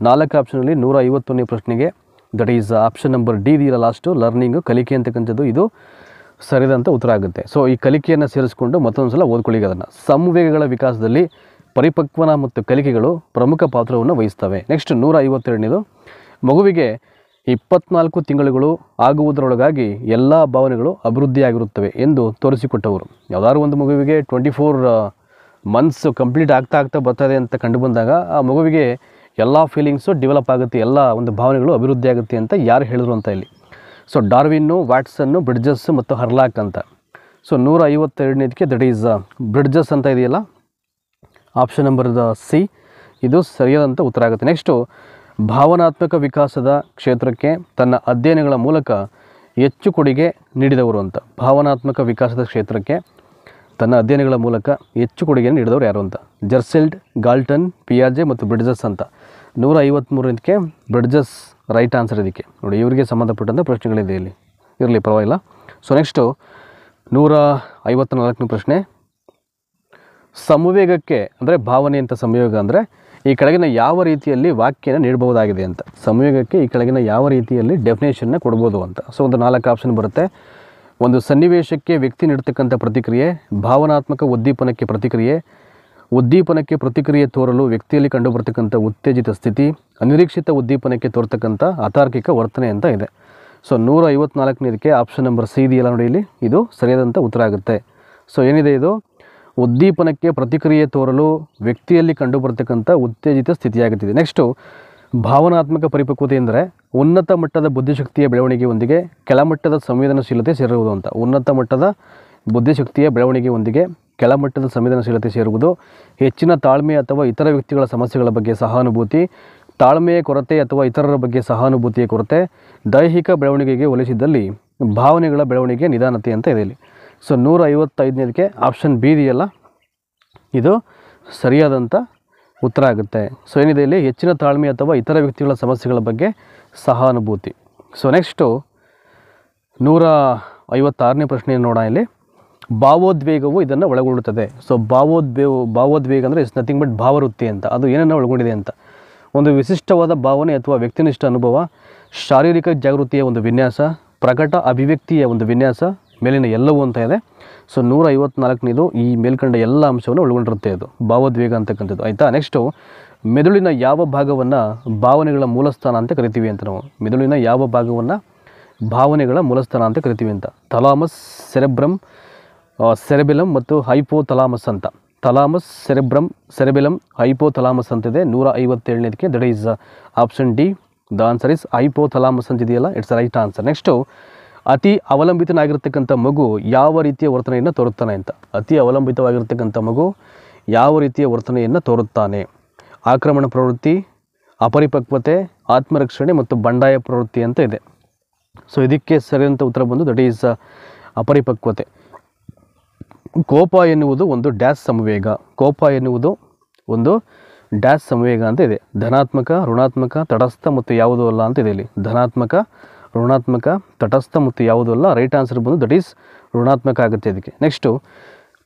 4 ಆಪ್ಷನಲ್ಲಿ 151ನೇ ಪ್ರಶ್ನೆಗೆ that is option number D ಇದೆಯಲ್ಲ ಲಾಸ್ಟು, ಲರ್ನಿಂಗು, ಕಲಿಕೆ ಅಂತಕ್ಕಂಥದ್ದು ಇದು ಸರಿದಂಥ ಉತ್ತರ ಆಗುತ್ತೆ. ಸೊ ಈ ಕಲಿಕೆಯನ್ನು ಸೇರಿಸ್ಕೊಂಡು ಮತ್ತೊಂದು ಸಲ ಓದ್ಕೊಳ್ಳಿ ಅದನ್ನು. ಸಂವೇಗಗಳ ವಿಕಾಸದಲ್ಲಿ ಪರಿಪಕ್ವನ ಮತ್ತು ಕಲಿಕೆಗಳು ಪ್ರಮುಖ ಪಾತ್ರವನ್ನು ವಹಿಸ್ತವೆ. ನೆಕ್ಸ್ಟ್ 152ನೇದು, ಮಗುವಿಗೆ 24 ತಿಂಗಳುಗಳು ಆಗುವುದರೊಳಗಾಗಿ ಎಲ್ಲ ಭಾವನೆಗಳು ಅಭಿವೃದ್ಧಿಯಾಗಿರುತ್ತವೆ ಎಂದು ತೋರಿಸಿಕೊಟ್ಟವರು. ಯಾವುದಾದ್ರು ಒಂದು ಮಗುವಿಗೆ 24 ಮಂತ್ಸ್ ಕಂಪ್ಲೀಟ್ ಆಗ್ತಾ ಬರ್ತದೆ ಅಂತ ಕಂಡು ಬಂದಾಗ ಆ ಮಗುವಿಗೆ ಎಲ್ಲ ಫೀಲಿಂಗ್ಸು ಡೆವಲಪ್ ಆಗುತ್ತೆ, ಎಲ್ಲ ಒಂದು ಭಾವನೆಗಳು ಅಭಿವೃದ್ಧಿ ಆಗುತ್ತೆ ಅಂತ ಯಾರು ಹೇಳಿದ್ರು ಅಂತ ಇಲ್ಲಿ. ಸೊ ಡಾರ್ವಿನ್ನು, ವ್ಯಾಟ್ಸನ್ನು, ಬ್ರಿಡ್ಜಸ್ ಮತ್ತು ಹರ್ಲಾಕ್ ಅಂತ. ಸೊ 152ನೇದಕ್ಕೆ ದಟ್ ಈಸ್ ಬ್ರಿಡ್ಜಸ್ ಅಂತ ಇದೆಯಲ್ಲ, ಆಪ್ಷನ್ ನಂಬರ್ ಸಿ ಇದು ಸರಿಯಾದಂಥ ಉತ್ತರ ಆಗುತ್ತೆ. ನೆಕ್ಸ್ಟು, ಭಾವನಾತ್ಮಕ ವಿಕಾಸದ ಕ್ಷೇತ್ರಕ್ಕೆ ತನ್ನ ಅಧ್ಯಯನಗಳ ಮೂಲಕ ಹೆಚ್ಚು ಕೊಡುಗೆ ನೀಡಿದವರು ಅಂತ. ಭಾವನಾತ್ಮಕ ವಿಕಾಸದ ಕ್ಷೇತ್ರಕ್ಕೆ ತನ್ನ ಅಧ್ಯಯನಗಳ ಮೂಲಕ ಹೆಚ್ಚು ಕೊಡುಗೆಯನ್ನು ನೀಡಿದವರು ಯಾರು ಅಂತ. ಜರ್ಸೆಲ್ಡ್, ಗಾಲ್ಟನ್, ಪಿಯಾಜೆ ಮತ್ತು ಬ್ರಿಡ್ಜಸ್ ಅಂತ. 153ಕ್ಕೆ ಬ್ರಿಡ್ಜಸ್ ರೈಟ್ ಆನ್ಸರ್ ಇದಕ್ಕೆ ನೋಡಿ. ಇವರಿಗೆ ಸಂಬಂಧಪಟ್ಟಂಥ ಪ್ರಶ್ನೆಗಳಿದೆ ಇಲ್ಲಿ, ಇರಲಿ ಪರವಾಗಿಲ್ಲ. ಸೊ ನೆಕ್ಸ್ಟು 154ನೇ ಪ್ರಶ್ನೆ. ಸಂವೇಗಕ್ಕೆ ಅಂದರೆ ಭಾವನೆ ಅಂತ ಸಂಯೋಗ ಅಂದರೆ ಈ ಕೆಳಗಿನ ಯಾವ ರೀತಿಯಲ್ಲಿ ವಾಕ್ಯನ ನೀಡಬಹುದಾಗಿದೆ ಅಂತ. ಸಂವೇಗಕ್ಕೆ ಈ ಕೆಳಗಿನ ಯಾವ ರೀತಿಯಲ್ಲಿ ಡೆಫಿನೇಷನ್ನ ಕೊಡ್ಬೋದು ಅಂತ. ಸೊ ಒಂದು 4 ಆಪ್ಷನ್ ಬರುತ್ತೆ. ಒಂದು ಸನ್ನಿವೇಶಕ್ಕೆ ವ್ಯಕ್ತಿ ನೀಡ್ತಕ್ಕಂಥ ಪ್ರತಿಕ್ರಿಯೆ, ಭಾವನಾತ್ಮಕ ಉದ್ದೀಪನಕ್ಕೆ ಪ್ರತಿಕ್ರಿಯೆ, ಉದ್ದೀಪನಕ್ಕೆ ಪ್ರತಿಕ್ರಿಯೆ ತೋರಲು ವ್ಯಕ್ತಿಯಲ್ಲಿ ಕಂಡುಬರ್ತಕ್ಕಂಥ ಉತ್ತೇಜಿತ ಸ್ಥಿತಿ, ಅನಿರೀಕ್ಷಿತ ಉದ್ದೀಪನಕ್ಕೆ ತೋರ್ತಕ್ಕಂಥ ಅತಾರ್ಕಿಕ ವರ್ತನೆ ಅಂತ ಇದೆ. ಸೊ 154ನೇದಕ್ಕೆ ಆಪ್ಷನ್ ನಂಬರ್ ಸಿ ಇದೆಯಲ್ಲ ನೋಡಿ ಇಲ್ಲಿ, ಇದು ಸರಿಯಾದಂಥ ಉತ್ತರ ಆಗುತ್ತೆ. ಸೊ ಏನಿದೆ ಇದು, ಉದ್ದೀಪನಕ್ಕೆ ಪ್ರತಿಕ್ರಿಯೆ ತೋರಲು ವ್ಯಕ್ತಿಯಲ್ಲಿ ಕಂಡುಬರ್ತಕ್ಕಂಥ ಉತ್ತೇಜಿತ ಸ್ಥಿತಿಯಾಗುತ್ತಿದೆ. ನೆಕ್ಸ್ಟು ಭಾವನಾತ್ಮಕ ಪರಿಪಕ್ವತೆ ಅಂದರೆ ಉನ್ನತ ಮಟ್ಟದ ಬುದ್ಧಿಶಕ್ತಿಯ ಬೆಳವಣಿಗೆಯೊಂದಿಗೆ ಕೆಳಮಟ್ಟದ ಸಂವೇದನಶೀಲತೆ ಸೇರುವುದು ಅಂತ. ಉನ್ನತ ಮಟ್ಟದ ಬುದ್ಧಿಶಕ್ತಿಯ ಬೆಳವಣಿಗೆಯೊಂದಿಗೆ ಕೆಳಮಟ್ಟದ ಸಂವೇದನಶೀಲತೆ ಸೇರುವುದು, ಹೆಚ್ಚಿನ ತಾಳ್ಮೆ ಅಥವಾ ಇತರ ವ್ಯಕ್ತಿಗಳ ಸಮಸ್ಯೆಗಳ ಬಗ್ಗೆ ಸಹಾನುಭೂತಿ, ತಾಳ್ಮೆಯ ಕೊರತೆ ಅಥವಾ ಇತರರ ಬಗ್ಗೆ ಸಹಾನುಭೂತಿಯ ಕೊರತೆ, ದೈಹಿಕ ಬೆಳವಣಿಗೆಗೆ ಹೋಲಿಸಿದಲ್ಲಿ ಭಾವನೆಗಳ ಬೆಳವಣಿಗೆ ನಿಧಾನತೆ ಅಂತ ಇದೆ ಇಲ್ಲಿ. ಸೊ 155ನೇದಕ್ಕೆ ಆಪ್ಷನ್ ಬಿ ಇದೆಯಲ್ಲ, ಇದು ಸರಿಯಾದಂಥ ಉತ್ತರ ಆಗುತ್ತೆ. ಸೊ ಏನಿದೆ ಇಲ್ಲಿ, ಹೆಚ್ಚಿನ ತಾಳ್ಮೆ ಅಥವಾ ಇತರ ವ್ಯಕ್ತಿಗಳ ಸಮಸ್ಯೆಗಳ ಬಗ್ಗೆ ಸಹಾನುಭೂತಿ. ಸೊ ನೆಕ್ಸ್ಟು 156ನೇ ಪ್ರಶ್ನೆಯನ್ನು ನೋಡೋಣ ಇಲ್ಲಿ. ಭಾವೋದ್ವೇಗವು ಇದನ್ನು ಒಳಗೊಳ್ಳುತ್ತದೆ. ಸೊ ಭಾವೋದ್ವೇಗ ಅಂದರೆ ಇಟ್ಸ್ ನಥಿಂಗ್ ಬಟ್ ಭಾವವೃತ್ತಿ ಅಂತ. ಅದು ಏನನ್ನು ಒಳಗೊಂಡಿದೆ ಅಂತ, ಒಂದು ವಿಶಿಷ್ಟವಾದ ಭಾವನೆ ಅಥವಾ ವ್ಯಕ್ತಿನಿಷ್ಠ ಅನುಭವ, ಶಾರೀರಿಕ ಜಾಗೃತಿಯ ಒಂದು ವಿನ್ಯಾಸ, ಪ್ರಕಟ ಅಭಿವ್ಯಕ್ತಿಯ ಒಂದು ವಿನ್ಯಾಸ, ಮೇಲಿನ ಎಲ್ಲವೂ ಅಂತ ಇದೆ. ಸೊ 154ನೇದು ಈ ಮೇಲ್ಕಂಡ ಎಲ್ಲ ಅಂಶವನ್ನು ಒಳಗೊಂಡಿರುತ್ತೆ ಅದು ಭಾವೋದ್ವೇಗ ಅಂತಕ್ಕಂಥದ್ದು, ಆಯಿತಾ. ನೆಕ್ಸ್ಟು ಮೆದುಳಿನ ಯಾವ ಭಾಗವನ್ನು ಭಾವನೆಗಳ ಮೂಲಸ್ಥಾನ ಅಂತ ಕರಿತೀವಿ ಅಂತ ನಾವು. ಮೆದುಳಿನ ಯಾವ ಭಾಗವನ್ನು ಭಾವನೆಗಳ ಮೂಲಸ್ಥಾನ ಅಂತ ಕರಿತೀವಿ ಅಂತ. ಥಲಾಮಸ್, ಸೆರೆಬೆಲಮ್ ಮತ್ತು ಹೈಪೋಥಲಾಮಸ್ ಅಂತ. ಥಲಾಮಸ್, ಸೆರೆಬೆಲಮ್, ಹೈಪೋಥಲಾಮಸ್ ಅಂತಿದೆ 157ನೇದಕ್ಕೆ. That is option D. The answer is hypothalamus ಅಂತಿದೆಯಲ್ಲ, ಇಟ್ಸ್ ರೈಟ್ ಆನ್ಸರ್. ನೆಕ್ಸ್ಟು ಅತಿ ಅವಲಂಬಿತನಾಗಿರ್ತಕ್ಕಂಥ ಮಗು ಯಾವ ರೀತಿಯ ವರ್ತನೆಯನ್ನು ತೋರುತ್ತಾನೆ ಅಂತ. ಅತಿ ಅವಲಂಬಿತವಾಗಿರ್ತಕ್ಕಂಥ ಮಗು ಯಾವ ರೀತಿಯ ವರ್ತನೆಯನ್ನು ತೋರುತ್ತಾನೆ. ಆಕ್ರಮಣ ಪ್ರವೃತ್ತಿ, ಅಪರಿಪಕ್ವತೆ, ಆತ್ಮರಕ್ಷಣೆ ಮತ್ತು ಬಂಡಾಯ ಪ್ರವೃತ್ತಿ ಅಂತ ಇದೆ. ಸೊ ಇದಕ್ಕೆ ಸರಿಯಾದಂಥ ಉತ್ತರ ಬಂದು ದಟ್ ಈಸ್ ಅಪರಿಪಕ್ವತೆ. ಕೋಪ ಎನ್ನುವುದು ಒಂದು ಡ್ಯಾಶ್ ಸಂವೇಗ. ಕೋಪ ಎನ್ನುವುದು ಒಂದು ಡ್ಯಾಶ್ ಸಂವೇಗ ಅಂತ ಇದೆ. ಧನಾತ್ಮಕ, ಋಣಾತ್ಮಕ, ತಟಸ್ಥ ಮತ್ತು ಯಾವುದೂ ಅಲ್ಲ ಅಂತ ಇದೆ ಇಲ್ಲಿ. ಧನಾತ್ಮಕ, ಋಣಾತ್ಮಕ, ತಟಸ್ಥ ಮತ್ತು ಯಾವುದೂ ಅಲ್ಲ. ರೈಟ್ ಆನ್ಸರ್ ಬಂದು ದಟ್ ಈಸ್ ಋಣಾತ್ಮಕ ಆಗುತ್ತೆ ಇದಕ್ಕೆ. ನೆಕ್ಸ್ಟು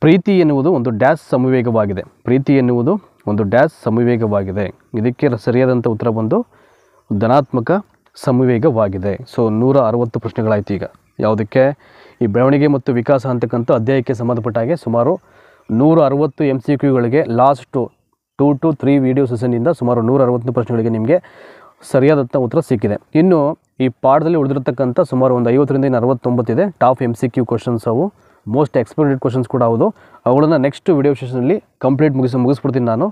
ಪ್ರೀತಿ ಎನ್ನುವುದು ಒಂದು ಡ್ಯಾಶ್ ಸಂವೇಗವಾಗಿದೆ. ಪ್ರೀತಿ ಎನ್ನುವುದು ಒಂದು ಡ್ಯಾಶ್ ಸಂವೇಗವಾಗಿದೆ. ಇದಕ್ಕೆ ಸರಿಯಾದಂಥ ಉತ್ತರ ಬಂದು ಧನಾತ್ಮಕ ಸಂವೇಗವಾಗಿದೆ. ಸೊ 160 ಪ್ರಶ್ನೆಗಳಾಯ್ತು ಈಗ. ಯಾವುದಕ್ಕೆ, ಈ ಬೆಳವಣಿಗೆ ಮತ್ತು ವಿಕಾಸ ಅಂತಕ್ಕಂಥ ಅಧ್ಯಾಯಕ್ಕೆ ಸಂಬಂಧಪಟ್ಟ ಹಾಗೆ ಸುಮಾರು 160 MCQಗಳಿಗೆ ಲಾಸ್ಟ್ 2 to 3 ವಿಡಿಯೋ ಸೆಷನ್ನಿಂದ ಸುಮಾರು 160 ಪ್ರಶ್ನೆಗಳಿಗೆ ನಿಮಗೆ ಸರಿಯಾದಂಥ ಉತ್ತರ ಸಿಕ್ಕಿದೆ. ಇನ್ನು ಈ ಪಾಠದಲ್ಲಿ ಉಳಿದಿರತಕ್ಕಂಥ ಸುಮಾರು ಒಂದು 50ರಿಂದ 69 ಇದೆ ಟಾಪ್ MCQ ಕ್ವಶನ್ಸ್. ಅವು ಮೋಸ್ಟ್ ಎಕ್ಸ್ಪೆಕ್ಟೆಡ್ ಕ್ವಶನ್ಸ್ ಕೂಡ ಹೌದು. ಅವುಗಳನ್ನು ನೆಕ್ಸ್ಟ್ ವಿಡಿಯೋ ಸೆಷನಲ್ಲಿ ಕಂಪ್ಲೀಟ್ ಮುಗಿಸ್ಬಿಡ್ತೀನಿ ನಾನು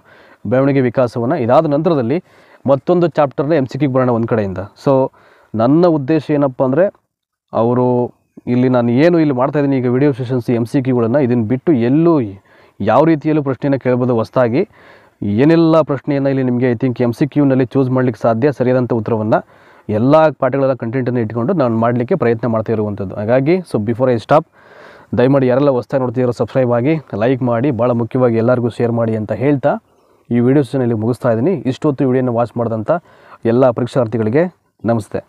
ಬೆಳವಣಿಗೆ ವಿಕಾಸವನ್ನು. ಇದಾದ ನಂತರದಲ್ಲಿ ಮತ್ತೊಂದು ಚಾಪ್ಟರ್ನ MCQ ಬರೋಣ ಒಂದು ಕಡೆಯಿಂದ. ಸೊ ನನ್ನ ಉದ್ದೇಶ ಏನಪ್ಪ ಅಂದರೆ, ಅವರು ಇಲ್ಲಿ ನಾನು ಏನು ಇಲ್ಲಿ ಮಾಡ್ತಾಯಿದ್ದೀನಿ ಈಗ ವಿಡಿಯೋ ಸೆಷನ್ಸ್ MCQಗಳನ್ನು, ಇದನ್ನು ಬಿಟ್ಟು ಎಲ್ಲೂ ಯಾವ ರೀತಿಯಲ್ಲೂ ಪ್ರಶ್ನೆಯನ್ನು ಕೇಳ್ಬೋದು ಹೊಸದಾಗಿ. ಏನೆಲ್ಲ ಪ್ರಶ್ನೆಯನ್ನು ಇಲ್ಲಿ ನಿಮಗೆ ಐ ಥಿಂಕ್ MCQನಲ್ಲಿ ಚೂಸ್ ಮಾಡಲಿಕ್ಕೆ ಸಾಧ್ಯ, ಸರಿಯಾದಂಥ ಉತ್ತರವನ್ನು ಎಲ್ಲ ಪಾಠಗಳೆಲ್ಲ ಕಂಟೆಂಟನ್ನು ಇಟ್ಕೊಂಡು ನಾನು ಮಾಡಲಿಕ್ಕೆ ಪ್ರಯತ್ನ ಮಾಡ್ತಾ ಇರುವಂಥದ್ದು. ಹಾಗಾಗಿ ಸೊ ಬಿಫೋರ್ ಐ ಸ್ಟಾಪ್, ದಯಮಾಡಿ ಯಾರೆಲ್ಲ ಹೊಸ್ದಾಗಿ ನೋಡ್ತಿದ್ದೀರೋ ಸಬ್ಸ್ಕ್ರೈಬ್ ಆಗಿ, ಲೈಕ್ ಮಾಡಿ, ಭಾಳ ಮುಖ್ಯವಾಗಿ ಎಲ್ಲರಿಗೂ ಶೇರ್ ಮಾಡಿ ಅಂತ ಹೇಳ್ತಾ ಈ ವಿಡಿಯೋ ಸೆಷನಲ್ಲಿ ಮುಗಿಸ್ತಾ ಇದ್ದೀನಿ. ಇಷ್ಟೊತ್ತು ವಿಡಿಯೋನ ವಾಚ್ ಮಾಡಿದಂಥ ಎಲ್ಲ ಪರೀಕ್ಷಾರ್ಥಿಗಳಿಗೆ ನಮಸ್ತೆ.